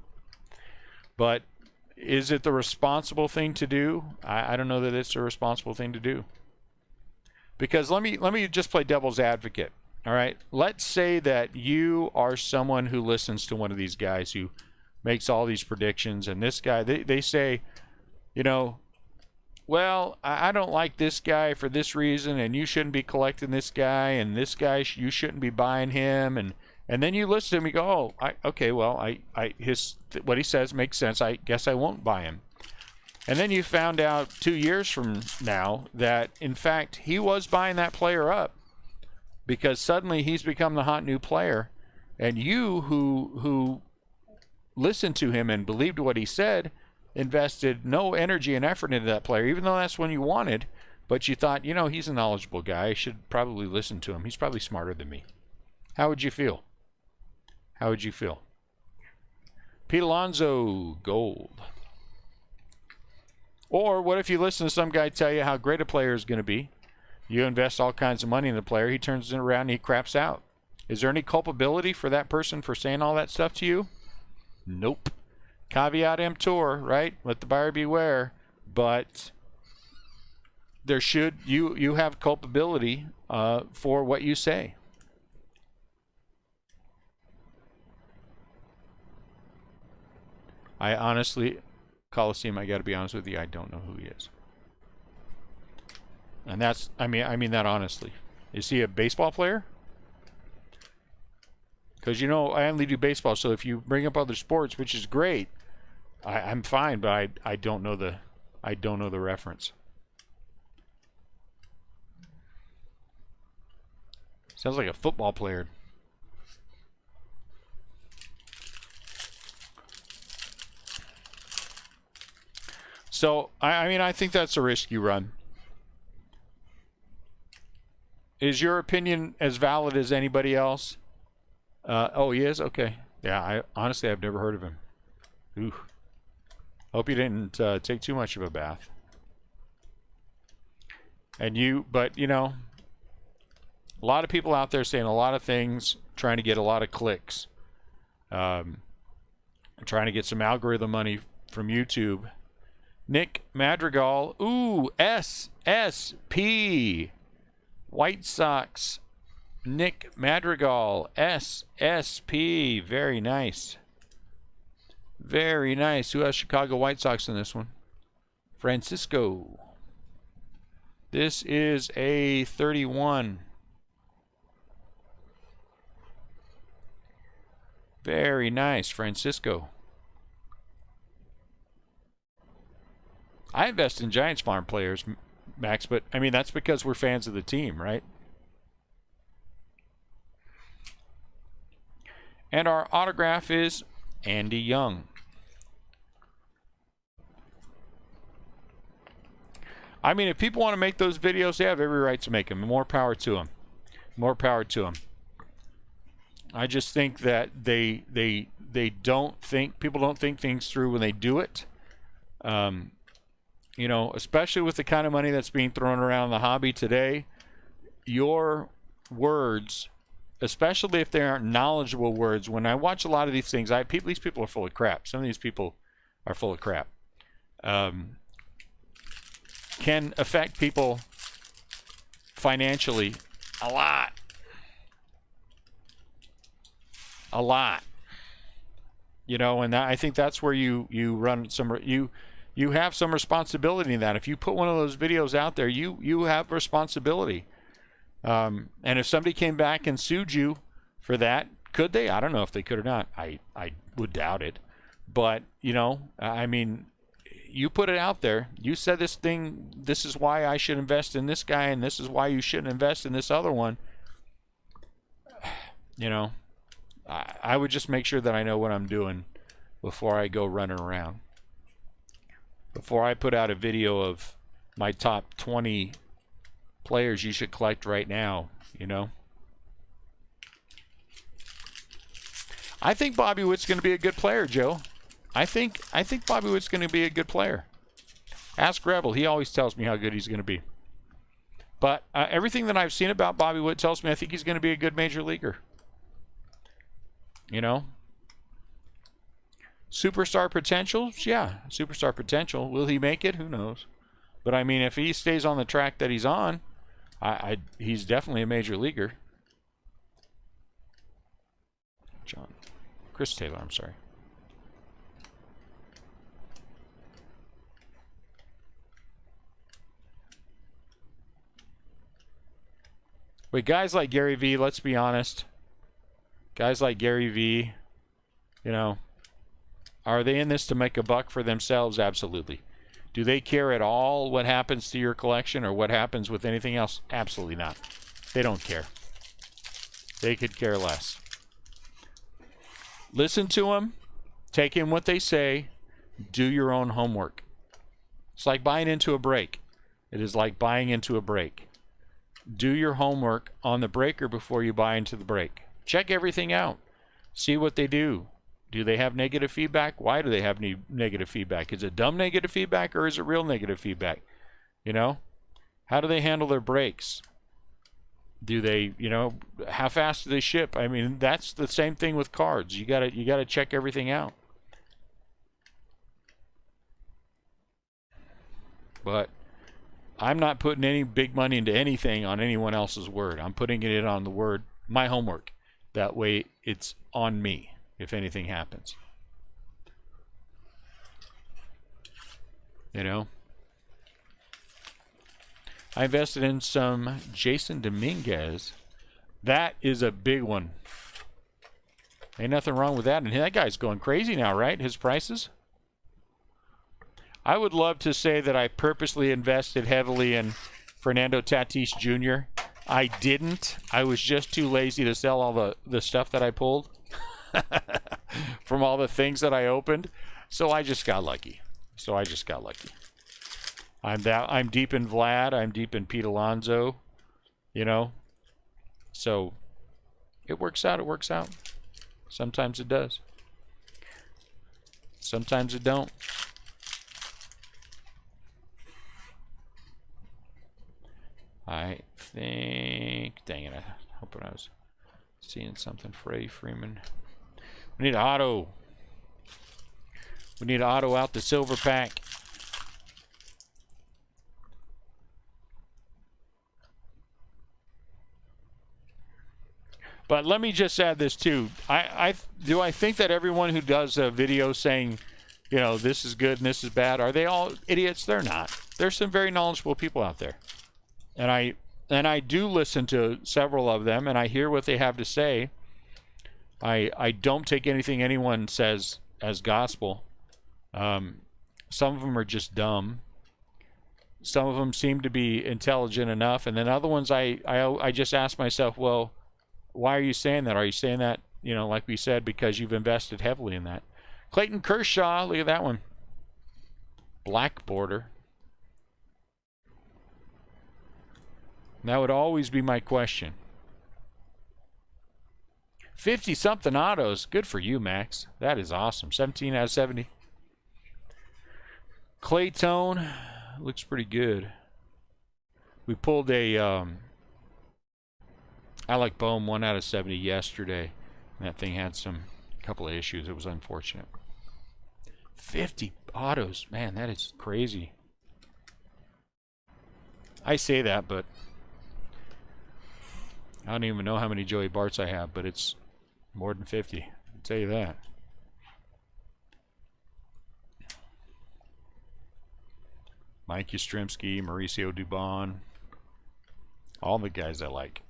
But is it the responsible thing to do? I don't know that it's a responsible thing to do. Because let me just play devil's advocate. All right, let's say that you are someone who listens to one of these guys who makes all these predictions, and this guy, they say, you know, well, I don't like this guy for this reason, and you shouldn't be collecting this guy, and this guy, you shouldn't be buying him, and then you listen to him, you go, oh, okay, well, what he says makes sense. I guess I won't buy him. And then you found out 2 years from now that, in fact, he was buying that player up, because suddenly he's become the hot new player, and you who listened to him and believed what he said invested no energy and effort into that player, even though that's one you wanted, but you thought, you know, he's a knowledgeable guy, I should probably listen to him, he's probably smarter than me. How would you feel? How would you feel? Pete Alonso, gold. Or what if you listen to some guy tell you how great a player is going to be, you invest all kinds of money in the player, he turns it around and he craps out. Is there any culpability for that person for saying all that stuff to you? Nope. Caveat emptor, right? Let the buyer beware. But there should, you have culpability for what you say. I honestly, Coliseum, I got to be honest with you, I don't know who he is. And that's, I mean that honestly. Is he a baseball player? Because, you know, I only do baseball, so if you bring up other sports, which is great, I'm fine, but I don't know the reference. Sounds like a football player. So, I mean, I think that's a risky run. Is your opinion as valid as anybody else? Oh, he is? Okay. Yeah, honestly, I've never heard of him. Ooh. Hope you didn't take too much of a bath. But, you know, a lot of people out there saying a lot of things, trying to get a lot of clicks. Trying to get some algorithm money from YouTube. Nick Madrigal. Ooh, SSP. White Sox. Nick Madrigal. SSP. Very nice. Very nice. Who has Chicago White Sox in this one? Francisco. This is a 31. Very nice, Francisco. I invest in Giants farm players, Max, but I mean, that's because we're fans of the team, right? And our autograph is Andy Young. I mean, if people want to make those videos, they have every right to make them. More power to them. More power to them. I just think that they don't think, people don't think things through when they do it. You know, especially with the kind of money that's being thrown around the hobby today, your words, especially if they aren't knowledgeable words, when I watch a lot of these things, these people are full of crap. Some of these people are full of crap. Can affect people financially a lot. A lot. You know, and I think that's where you run some, you have some responsibility in that. If you put one of those videos out there, you have responsibility. And if somebody came back and sued you for that, could they? I don't know if they could or not. I would doubt it. But, you know, I mean, you put it out there. You said this thing, this is why I should invest in this guy, and this is why you shouldn't invest in this other one. You know, I would just make sure that I know what I'm doing before I go running around. Before I put out a video of my top 20 players you should collect right now, you know. I think Bobby Witt's going to be a good player, Joe. I think Bobby Witt's going to be a good player. Ask Rebel. He always tells me how good he's going to be. But everything that I've seen about Bobby Witt tells me I think he's going to be a good major leaguer. You know? Superstar potential? Yeah, superstar potential. Will he make it? Who knows? But I mean, if he stays on the track that he's on, he's definitely a major leaguer. Chris Taylor, I'm sorry. Wait, guys like Gary V, let's be honest. Guys like Gary V, you know, are they in this to make a buck for themselves? Absolutely. Do they care at all what happens to your collection or what happens with anything else? Absolutely not. They don't care. They could care less. Listen to them. Take in what they say. Do your own homework. It's like buying into a break. It is like buying into a break. Do your homework on the breaker before you buy into the break. Check everything out. See what they do. Do they have negative feedback? Why do they have negative feedback? Is it dumb negative feedback or is it real negative feedback? You know? How do they handle their breaks? Do they, you know, how fast do they ship? I mean, that's the same thing with cards. You gotta check everything out. But I'm not putting any big money into anything on anyone else's word. I'm putting it on the word, my homework. That way it's on me if anything happens. You know? I invested in some Jason Dominguez. That is a big one. Ain't nothing wrong with that. And that guy's going crazy now, right? His prices? I would love to say that I purposely invested heavily in Fernando Tatis Jr. I didn't. I was just too lazy to sell all the stuff that I pulled from all the things that I opened. So I just got lucky. I'm deep in Vlad. I'm deep in Pete Alonso. You know. So it works out. It works out. Sometimes it does. Sometimes it don't. I think, dang it, I hope I was seeing something. Freddie Freeman. We need an auto. We need an auto out the silver pack. But let me just add this too. I think that everyone who does a video saying, you know, this is good and this is bad, are they all idiots? They're not. There's some very knowledgeable people out there. And I do listen to several of them, and I hear what they have to say. I don't take anything anyone says as gospel. Some of them are just dumb. Some of them seem to be intelligent enough, and then other ones I just ask myself, well, why are you saying that? Are you saying that, you know, like we said, because you've invested heavily in that? Clayton Kershaw, look at that one. Black border. That would always be my question. 50-something autos. Good for you, Max. That is awesome. 17 out of 70. Clayton looks pretty good. We pulled a I like Bohm 1 out of 70 yesterday. And that thing had some couple of issues. It was unfortunate. 50 autos. Man, that is crazy. I say that, but I don't even know how many Joey Barts I have, but it's more than 50. I'll tell you that. Mike Yastrzemski, Mauricio Dubon. All the guys I like.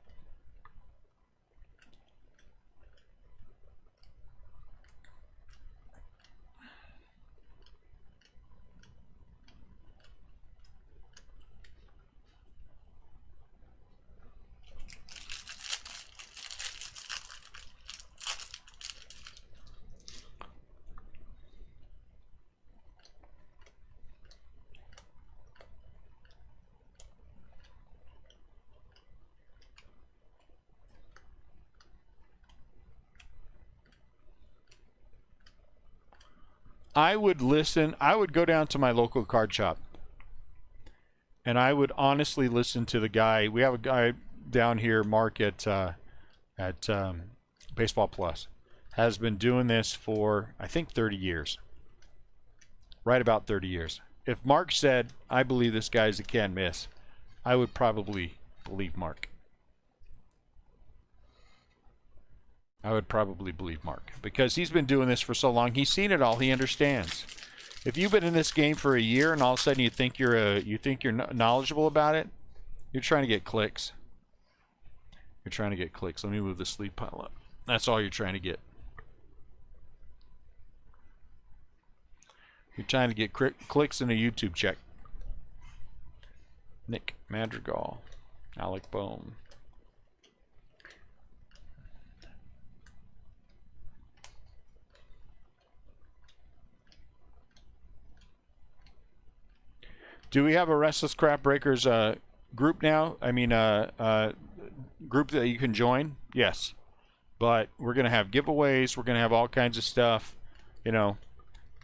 I would listen. I would go down to my local card shop, and I would honestly listen to the guy. We have a guy down here, Mark at Baseball Plus, has been doing this for I think 30 years. Right about 30 years. If Mark said, "I believe this guy's a can't miss," I would probably believe Mark. I would probably believe Mark because he's been doing this for so long. He's seen it all. He understands. If you've been in this game for a year and all of a sudden you think you're knowledgeable about it, you're trying to get clicks. You're trying to get clicks. Let me move the sleep pile up. That's all you're trying to get. You're trying to get clicks in a YouTube check. Nick Madrigal, Alec Bohm. Do we have a Restlesscraft Breakers group now? I mean, group that you can join? Yes. But we're going to have giveaways. We're going to have all kinds of stuff. You know,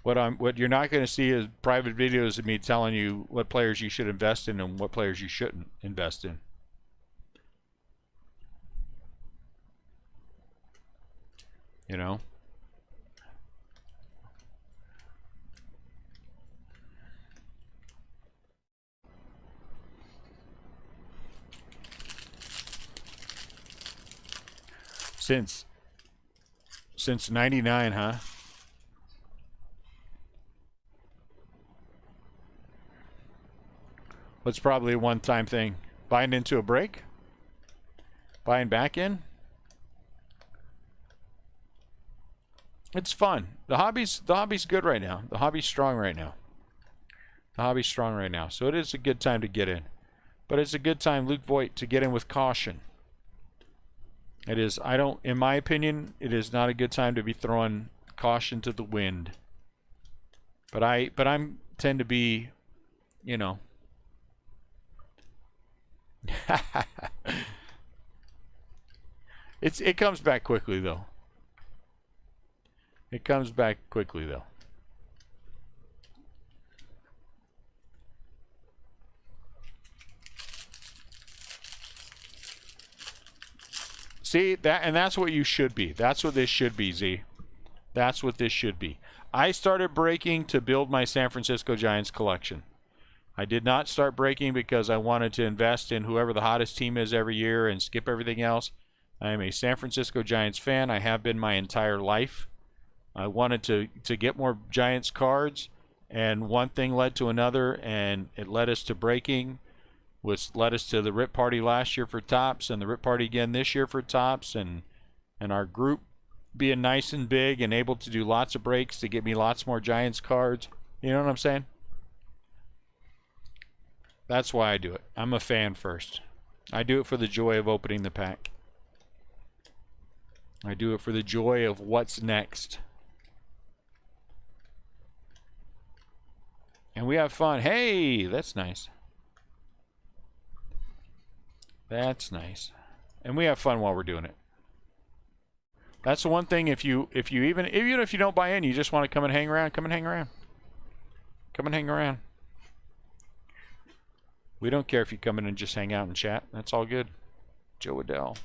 what you're not going to see is private videos of me telling you what players you should invest in and what players you shouldn't invest in. You know? Since 99, huh? What's probably a one-time thing? Buying into a break? Buying back in? It's fun. The hobby's good right now. The hobby's strong right now. The hobby's strong right now. So it is a good time to get in. But it's a good time, Luke Voigt, to get in with caution. It is, in my opinion, it is not a good time to be throwing caution to the wind. But I'm tend to be, you know. It comes back quickly though. It comes back quickly though. See that, and that's what you should be. That's what this should be, Z. That's what this should be. I started breaking to build my San Francisco Giants collection. I did not start breaking because I wanted to invest in whoever the hottest team is every year and skip everything else. I am a San Francisco Giants fan. I have been my entire life. I wanted to get more Giants cards, and one thing led to another, and it led us to breaking, which led us to the Rip Party last year for Topps, and the Rip Party again this year for Topps, and our group being nice and big and able to do lots of breaks to get me lots more Giants cards. You know what I'm saying? That's why I do it. I'm a fan first. I do it for the joy of opening the pack. I do it for the joy of what's next. And we have fun. Hey, that's nice. That's nice. And we have fun while we're doing it. That's the one thing, even if you don't buy in, you just want to come and hang around, come and hang around. Come and hang around. We don't care if you come in and just hang out and chat. That's all good. Joe Adele.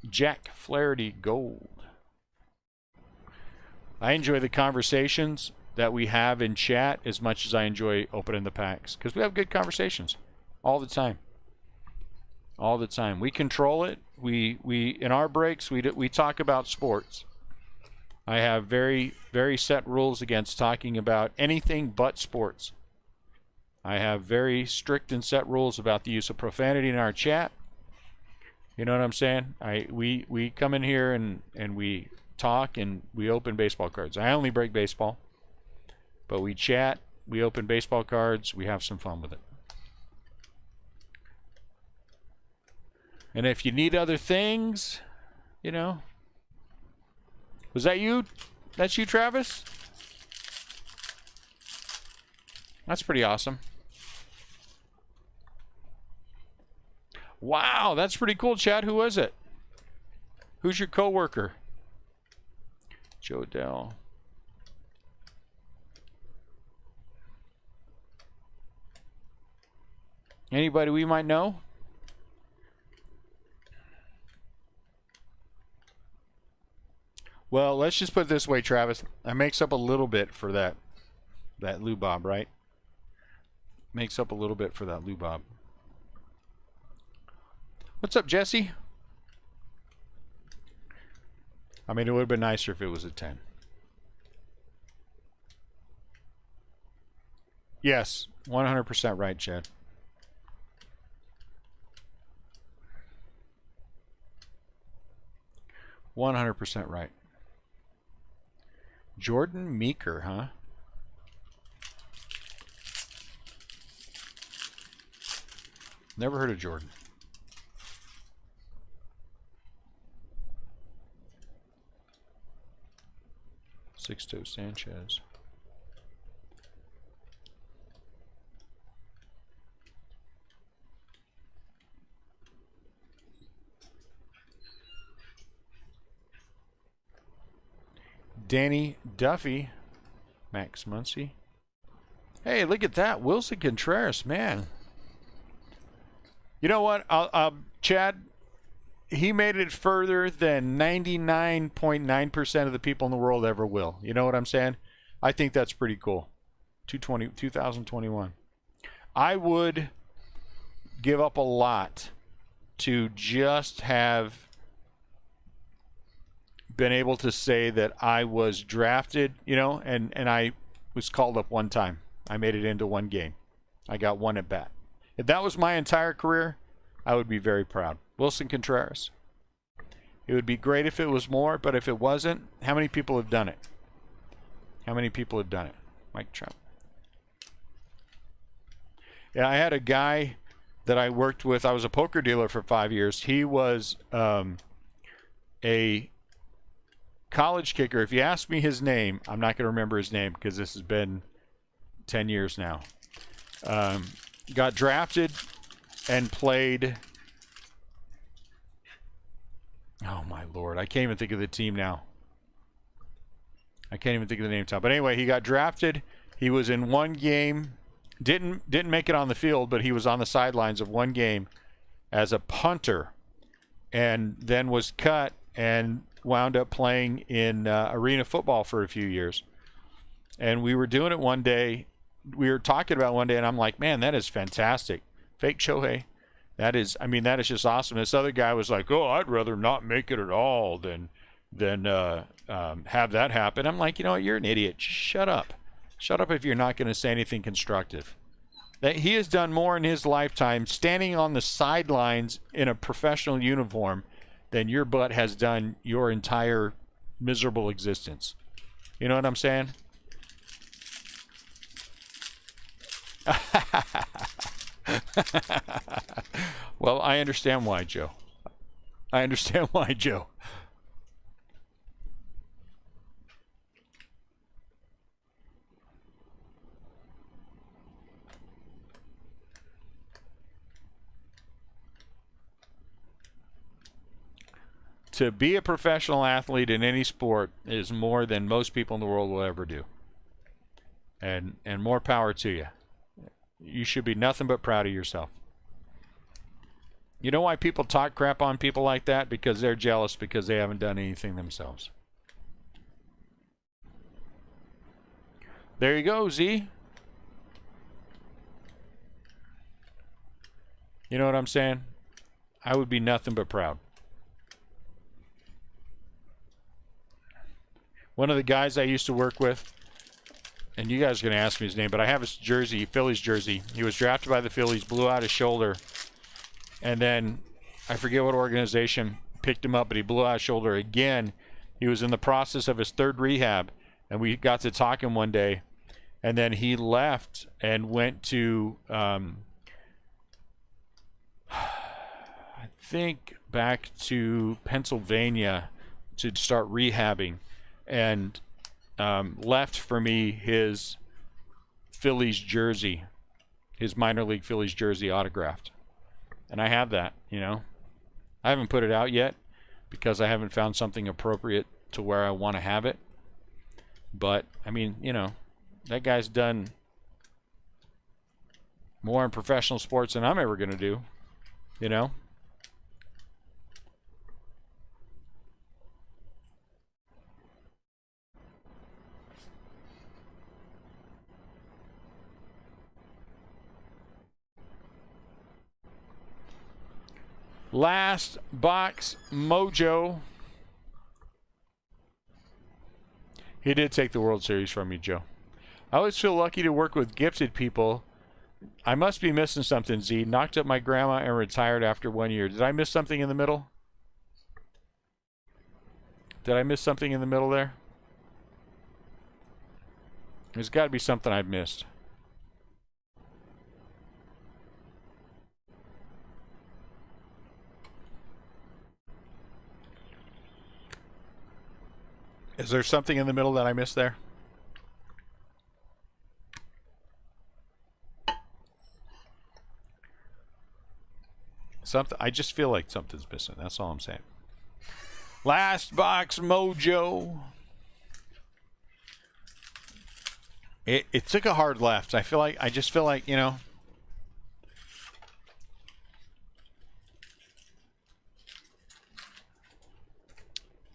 Jack Flaherty Gold. I enjoy the conversations that we have in chat as much as I enjoy opening the packs, because we have good conversations all the time. All the time. We control it. We in our breaks we talk about sports. I have very, very set rules against talking about anything but sports. I have very strict and set rules about the use of profanity in our chat. You know what I'm saying? We come in here and we talk and we open baseball cards. I only break baseball, but we chat, we open baseball cards, we have some fun with it. And if you need other things, you know. Was that you? That's you, Travis? That's pretty awesome. Wow, that's pretty cool, Chad. Who was it? Who's your coworker? Joe Dell. Anybody we might know? Well, let's just put it this way, Travis. That makes up a little bit for that Lou Bob, right? Makes up a little bit for that Lou Bob. What's up, Jesse? I mean, it would have been nicer if it was a 10. Yes, 100% right, Chad. %100% right. Jordan Meeker, huh? Never heard of Jordan. Sixto Sanchez. Danny Duffy. Max Muncie. Hey, look at that. Wilson Contreras, man. You know what? Chad, he made it further than 99.9% of the people in the world ever will. You know what I'm saying? I think that's pretty cool. 2021. I would give up a lot to just have been able to say that I was drafted, you know, and I was called up one time. I made it into one game. I got one at bat. If that was my entire career, I would be very proud. Wilson Contreras. It would be great if it was more, but if it wasn't, how many people have done it? How many people have done it? Mike Trout. Yeah, I had a guy that I worked with. I was a poker dealer for 5 years. He was a college kicker. If you ask me his name, I'm not going to remember his name because this has been 10 years now. Got drafted and played. Oh, my Lord. I can't even think of the team now. I can't even think of the name. But anyway, he got drafted. He was in one game. Didn't make it on the field, but he was on the sidelines of one game as a punter, and then was cut and wound up playing in arena football for a few years. And we were doing it one day. We were talking about it one day, and I'm like, man, that is fantastic. Fake Shohei. That is just awesome. This other guy was like, oh, I'd rather not make it at all than have that happen. I'm like, you know what? You're an idiot. Shut up. Shut up if you're not going to say anything constructive. That he has done more in his lifetime standing on the sidelines in a professional uniform than your butt has done your entire miserable existence. You know what I'm saying? Well, I understand why, Joe. I understand why, Joe. To be a professional athlete in any sport is more than most people in the world will ever do. And more power to you. You should be nothing but proud of yourself. You know why people talk crap on people like that? Because they're jealous because they haven't done anything themselves. There you go, Z. You know what I'm saying? I would be nothing but proud. One of the guys I used to work with, and you guys are going to ask me his name, but I have his jersey, Phillies jersey. He was drafted by the Phillies, blew out his shoulder, and then I forget what organization picked him up, but he blew out his shoulder again. He was in the process of his third rehab, and we got to talking one day, and then he left and went to, I think, back to Pennsylvania to start rehabbing. And left for me his Phillies jersey, his minor league Phillies jersey autographed. And I have that, you know. I haven't put it out yet because I haven't found something appropriate to where I want to have it. But, I mean, you know, that guy's done more in professional sports than I'm ever going to do, you know. Last box mojo. He did take the World Series from me, Joe. I always feel lucky to work with gifted people. I must be missing something, Z. Knocked up my grandma and retired after 1 year. Did I miss something in the middle? Did I miss something in the middle there? There's got to be something I've missed. Is there something in the middle that I missed there? Something. I just feel like something's missing. That's all I'm saying. Last box mojo. It took a hard left. I just feel like, you know.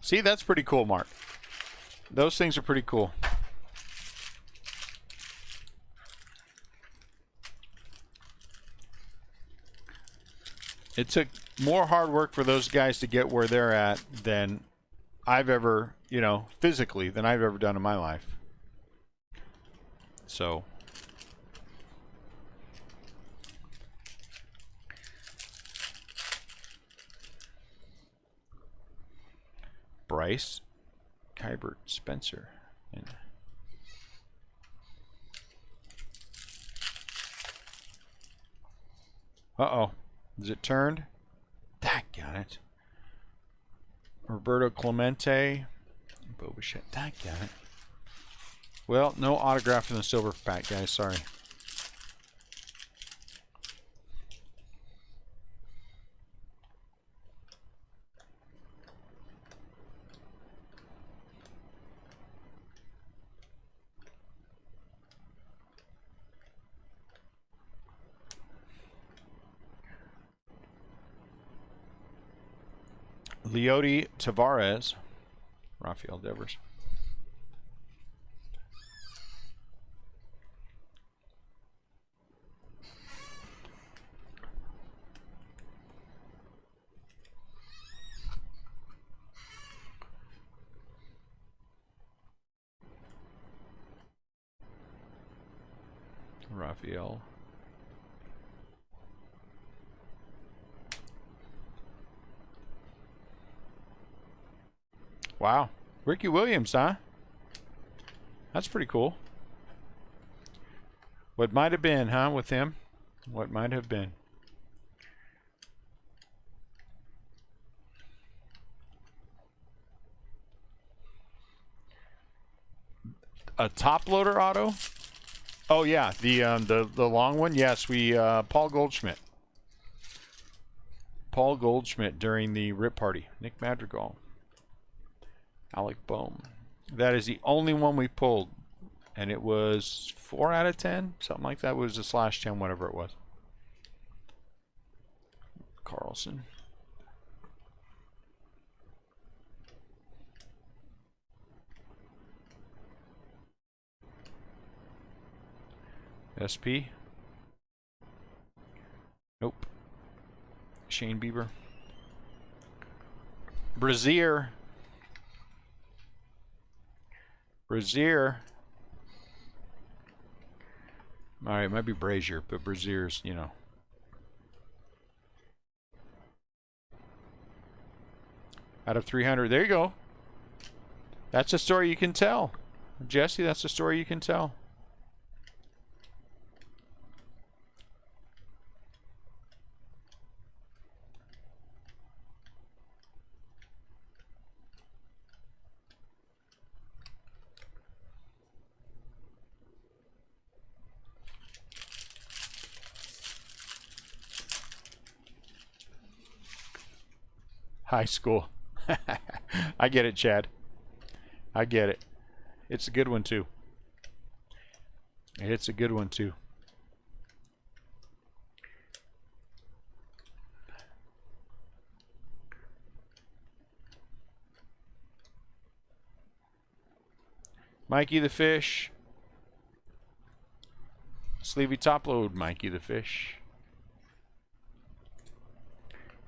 See, that's pretty cool, Mark. Those things are pretty cool. It took more hard work for those guys to get where they're at than I've ever, you know, physically, than I've ever done in my life. So. Bryce, Kybert, Spencer, and Uh-oh. Is it turned? Got it. Roberto Clemente. Boba got it. Well, no autograph in the silver pack, guys. Sorry. Leody Tavares. Rafael Devers. Rafael. Wow. Ricky Williams, huh? That's pretty cool. What might have been, huh, with him? What might have been. A top loader auto? Oh yeah, the long one. Yes, we Paul Goldschmidt. Paul Goldschmidt during the RIP party. Nick Madrigal. Alec Bohm. That is the only one we pulled, and it was 4 out of 10, something like that. It was a /10, whatever it was. Carlson. SP. Nope. Shane Bieber. Brazier. Brazier. Alright, it might be Brazier, but Brazier's, you know. Out of 300. There you go. That's a story you can tell. Jesse, that's a story you can tell. High school. I get it, Chad. I get it. It's a good one, too. It's a good one, too. Mikey the Fish. Sleevey top load, Mikey the Fish.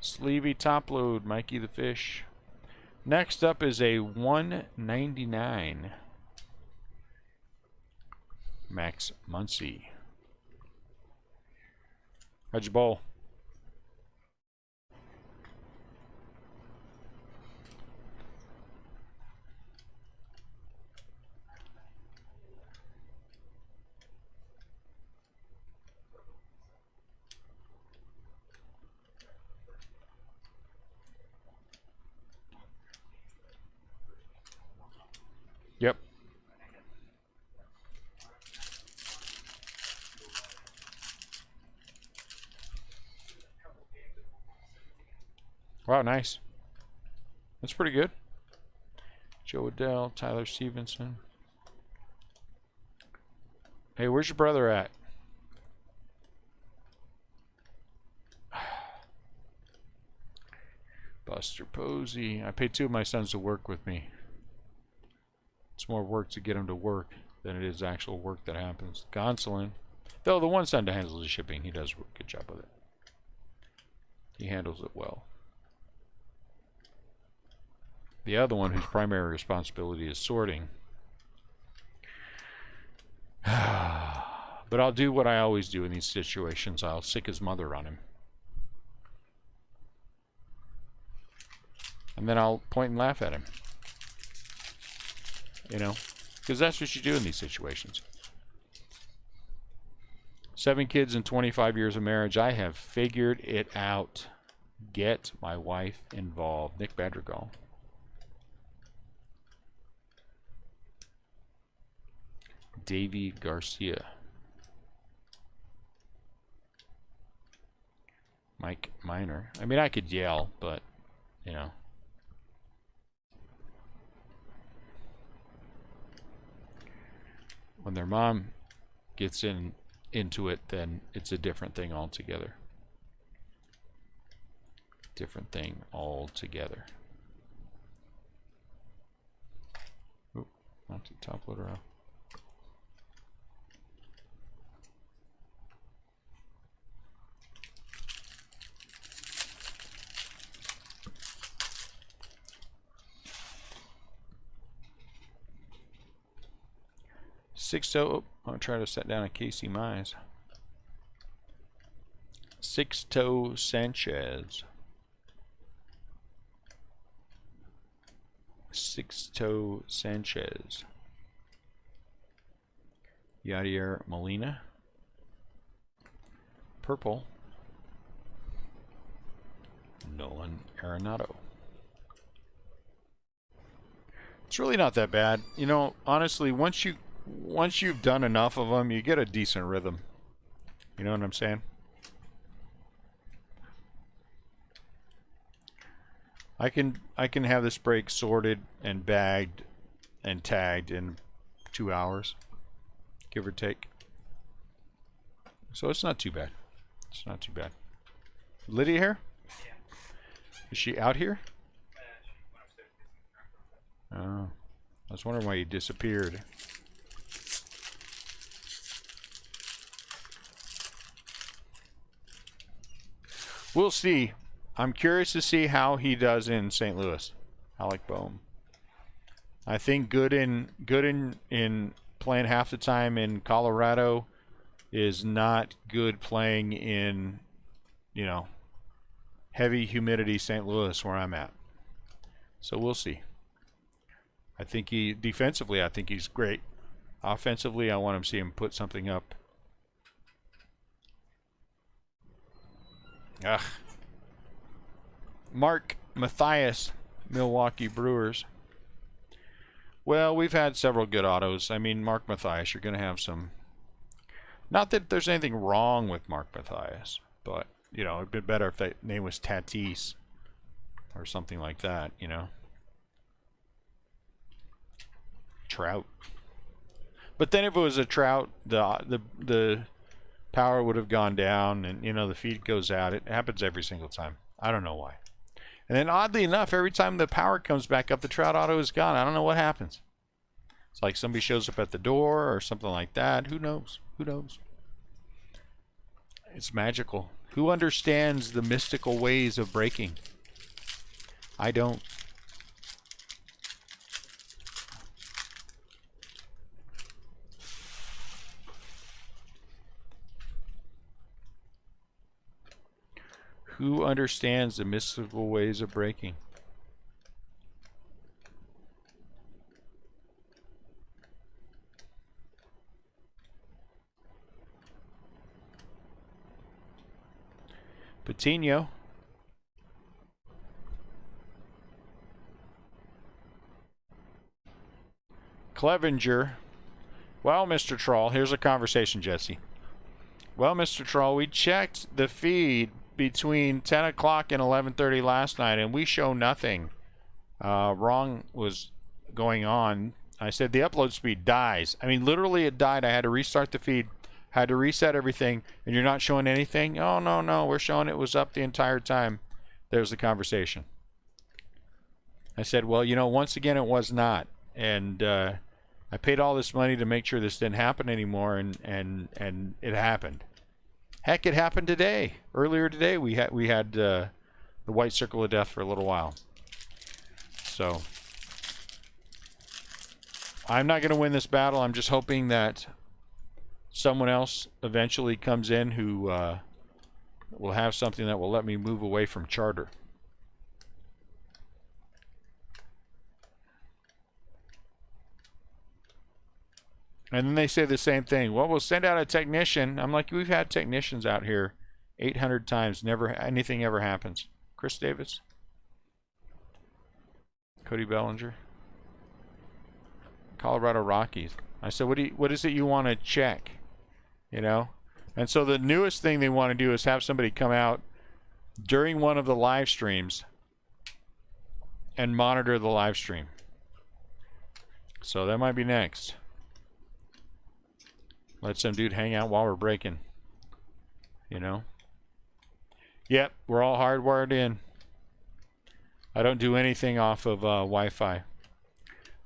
Sleevey top load, Mikey the Fish. Next up is a 199. Max Muncie. How'd you bowl? Yep. Wow, nice. That's pretty good. Joe Adell, Tyler Stevenson. Hey, where's your brother at? Buster Posey. I paid 2 of my sons to work with me. It's more work to get them to work than it is actual work that happens. Gonsolin. Though the one son that handles the shipping, he does a good job with it. He handles it well. The other one, whose primary responsibility is sorting. But I'll do what I always do in these situations. I'll sick his mother on him. And then I'll point and laugh at him. You know? Because that's what you do in these situations. 7 kids and 25 years of marriage. I have figured it out. Get my wife involved. Nick Badrigal. Davy Garcia. Mike Miner. I mean, I could yell, but, you know. When their mom gets into it, then it's a different thing altogether. Different thing altogether. Oop, not the top loader out. Sixto, I'll try to set down a Casey Mize. Sixto Sanchez. Sixto Sanchez. Yadier Molina. Purple. Nolan Arenado. It's really not that bad. You know, honestly, once you've done enough of them, you get a decent rhythm. You know what I'm saying? I can have this break sorted and bagged and tagged in 2 hours, give or take. So it's not too bad. It's not too bad. Lydia here? Yeah. Is she out here? She went upstairs. Oh, I was wondering why you disappeared. We'll see. I'm curious to see how he does in St. Louis. Alec Boehm. I think good in playing half the time in Colorado is not good playing in, you know, heavy humidity St. Louis where I'm at. So we'll see. I think defensively, I think he's great. Offensively, I want to see him put something up. Ugh. Mark Matthias, Milwaukee Brewers. Well, we've had several good autos. I mean, Mark Matthias, you're going to have some. Not that there's anything wrong with Mark Matthias, but, you know, it'd be better if that name was Tatis or something like that, you know. Trout. But then if it was a Trout, the power would have gone down and, you know, the feed goes out. It happens every single time. I don't know why. And then oddly enough, every time the power comes back up, the Trout auto is gone. I don't know what happens. It's like somebody shows up at the door or something like that. Who knows? Who knows? It's magical. Who understands the mystical ways of breaking? I don't. Who understands the mystical ways of breaking? Patino. Clevenger. Well, Mr. Troll, here's a conversation, Jesse. Well, Mr. Troll, we checked the feed between 10 o'clock and 11:30 last night, and we show nothing wrong was going on. I said the upload speed dies. I mean, literally it died. I had to restart the feed, had to reset everything, and you're not showing anything? Oh, no, we're showing it was up the entire time. There's the conversation. I said, well, you know, once again, it was not. And I paid all this money to make sure this didn't happen anymore, and it happened. Heck, it happened today. Earlier today, we had the white circle of death for a little while. So I'm not going to win this battle. I'm just hoping that someone else eventually comes in who will have something that will let me move away from Charter. And then they say the same thing. Well, we'll send out a technician. I'm like, we've had technicians out here 800 times. Never anything ever happens. Chris Davis, Cody Bellinger, Colorado Rockies. I said, what is it you want to check? You know? And so the newest thing they want to do is have somebody come out during one of the live streams and monitor the live stream. So that might be next. Let some dude hang out while we're breaking. You know? Yep, we're all hardwired in. I don't do anything off of Wi-Fi.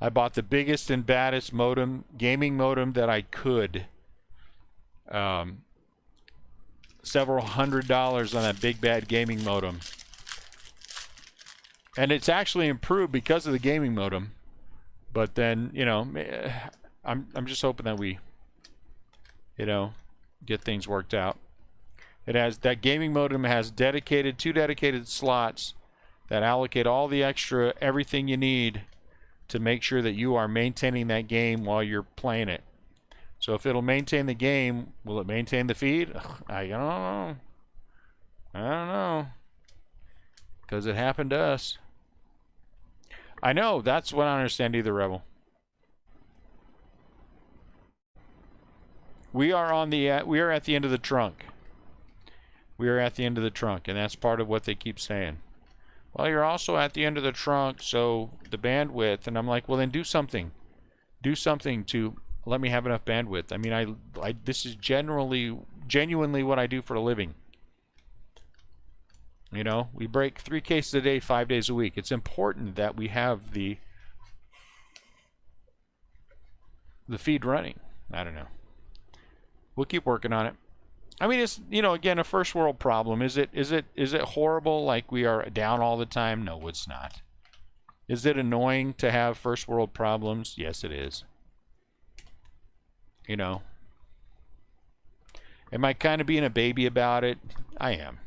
I bought the biggest and baddest modem, gaming modem that I could. Several $100s on that big bad gaming modem. And it's actually improved because of the gaming modem. But then, you know, I'm just hoping that we, you know, get things worked out. It has, that gaming modem has two dedicated slots that allocate all the extra, everything you need to make sure that you are maintaining that game while you're playing it. So if it'll maintain the game, will it maintain the feed? I don't know. I don't know. Because it happened to us. I know, that's what I don't understand either, Rebel. We are at the end of the trunk. We are at the end of the trunk, and that's part of what they keep saying. Well, you're also at the end of the trunk, so the bandwidth, and I'm like, well, then do something. Do something to let me have enough bandwidth. I mean, this is genuinely what I do for a living. You know, we break 3 cases a day, 5 days a week. It's important that we have the feed running. I don't know. We'll keep working on it. I mean, it's, you know, again, a first world problem. Is it horrible like we are down all the time? No, it's not. Is it annoying to have first world problems? Yes, it is. You know. Am I kind of being a baby about it? I am.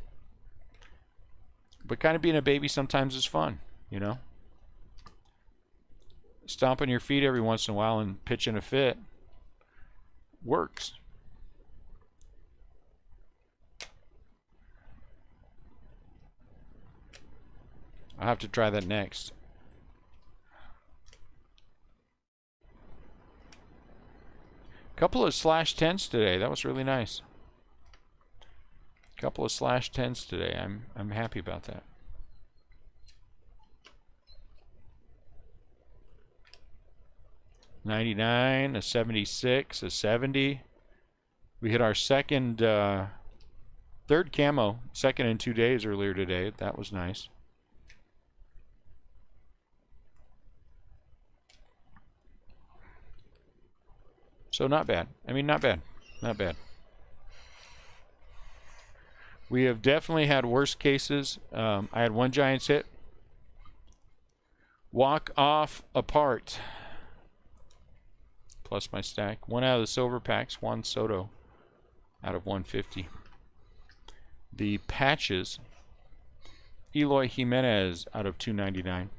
But kind of being a baby sometimes is fun, you know. Stomping your feet every once in a while and pitching a fit works. I'll have to try that next. Couple of /10s today. That was really nice. Couple of /10s today. I'm happy about that. $99, a 76, a 70. We hit our third camo, second in 2 days earlier today. That was nice. So not bad. I mean, not bad. Not bad. We have definitely had worse cases. I had one Giants hit. Walk off apart. Plus my stack. One out of the silver packs. Juan Soto out of 150. The patches. Eloy Jimenez out of 299.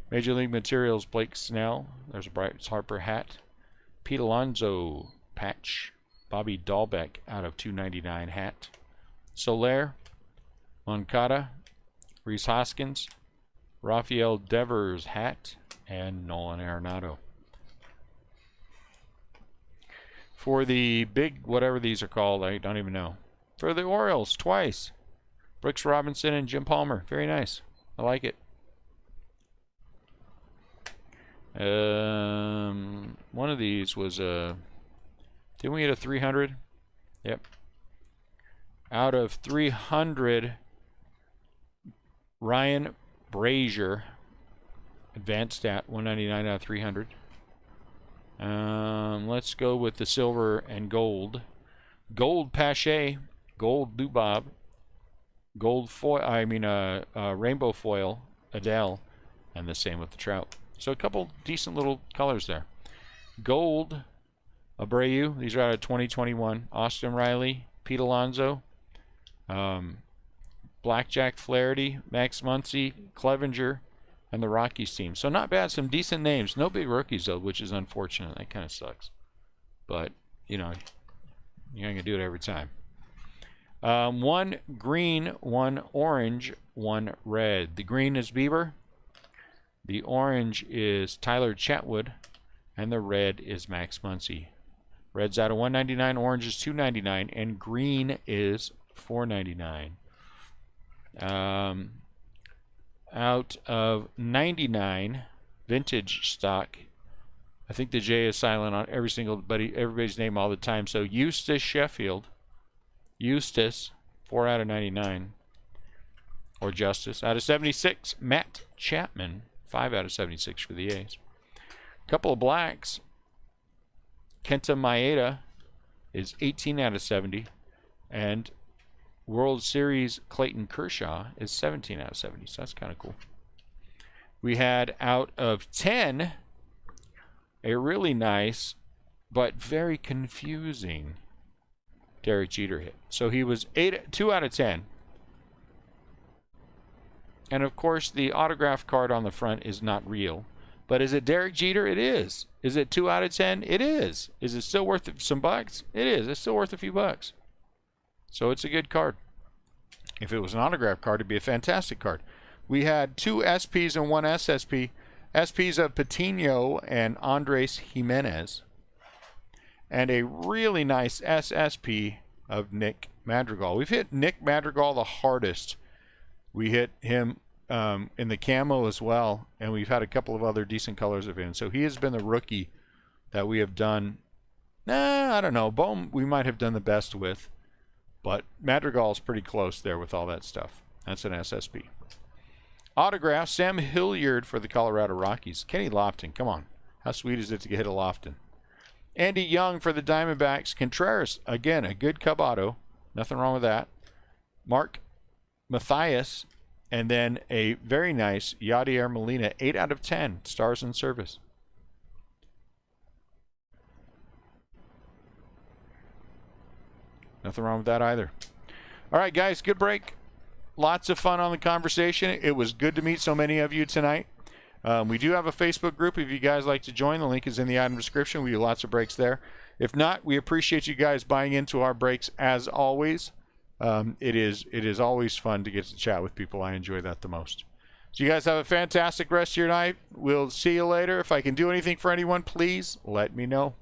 Major League Materials. Blake Snell. There's a Bryce Harper hat. Pete Alonso patch. Bobby Dahlbeck out of 299 hat. Soler, Moncada, Rhys Hoskins, Rafael Devers hat, and Nolan Arenado. For the big, whatever these are called, I don't even know. For the Orioles, twice. Brooks Robinson and Jim Palmer. Very nice. I like it. One of these was a... Didn't we get a 300? Yep. Out of 300, Ryan Brazier, advanced stat, 199 out of 300. Let's go with the silver and gold. Gold Pache, gold Lubob, gold foil, rainbow foil, Adele, and the same with the Trout. So a couple decent little colors there. Gold, Abreu, these are out of 2021. Austin Riley, Pete Alonso. Blackjack Flaherty, Max Muncie, Clevenger, and the Rockies team. So not bad, some decent names. No big rookies though, which is unfortunate. That kind of sucks. but you know, you ain't gonna do it every time. One green, one orange, one red. The green is Bieber, the orange is Tyler Chatwood, and the red is Max Muncie. Red's out of $1.99, orange is $2.99, and green is $4.99. Out of 99 vintage stock, I think the J is silent on everybody's name all the time. So Eustace Sheffield, Eustace, 4 out of 99, or Justice out of 76. Matt Chapman, 5 out of 76 for the A's. Couple of blacks. Kenta Maeda is 18 out of 70, and World Series Clayton Kershaw is 17 out of 70, so that's kind of cool. We had out of 10 a really nice but very confusing Derek Jeter hit. So he was 2 out of 10. And of course the autograph card on the front is not real. But is it Derek Jeter? It is. Is it 2 out of 10? It is. Is it still worth some bucks? It is. It's still worth a few bucks. So it's a good card. If it was an autograph card, it'd be a fantastic card. We had 2 SPs and 1 SSP. SPs of Patino and Andres Jimenez. And a really nice SSP of Nick Madrigal. We've hit Nick Madrigal the hardest. We hit him in the camo as well, and we've had a couple of other decent colors of him. So he has been the rookie that we have done. I don't know. Bohm we might have done the best with, but Madrigal's pretty close there with all that stuff. That's an SSP. Autograph, Sam Hilliard for the Colorado Rockies. Kenny Lofton, come on. How sweet is it to hit a Lofton? Andy Young for the Diamondbacks. Contreras, again, a good Cub auto. Nothing wrong with that. Mark Matthias, and then a very nice Yadier Molina, 8 out of 10, stars in service. Nothing wrong with that either. All right, guys, good break. Lots of fun on the conversation. It was good to meet so many of you tonight. We do have a Facebook group if you guys like to join. The link is in the item description. We do lots of breaks there. If not, we appreciate you guys buying into our breaks as always. It is always fun to get to chat with people. I enjoy that the most. So you guys have a fantastic rest of your night. We'll see you later. If I can do anything for anyone, please let me know.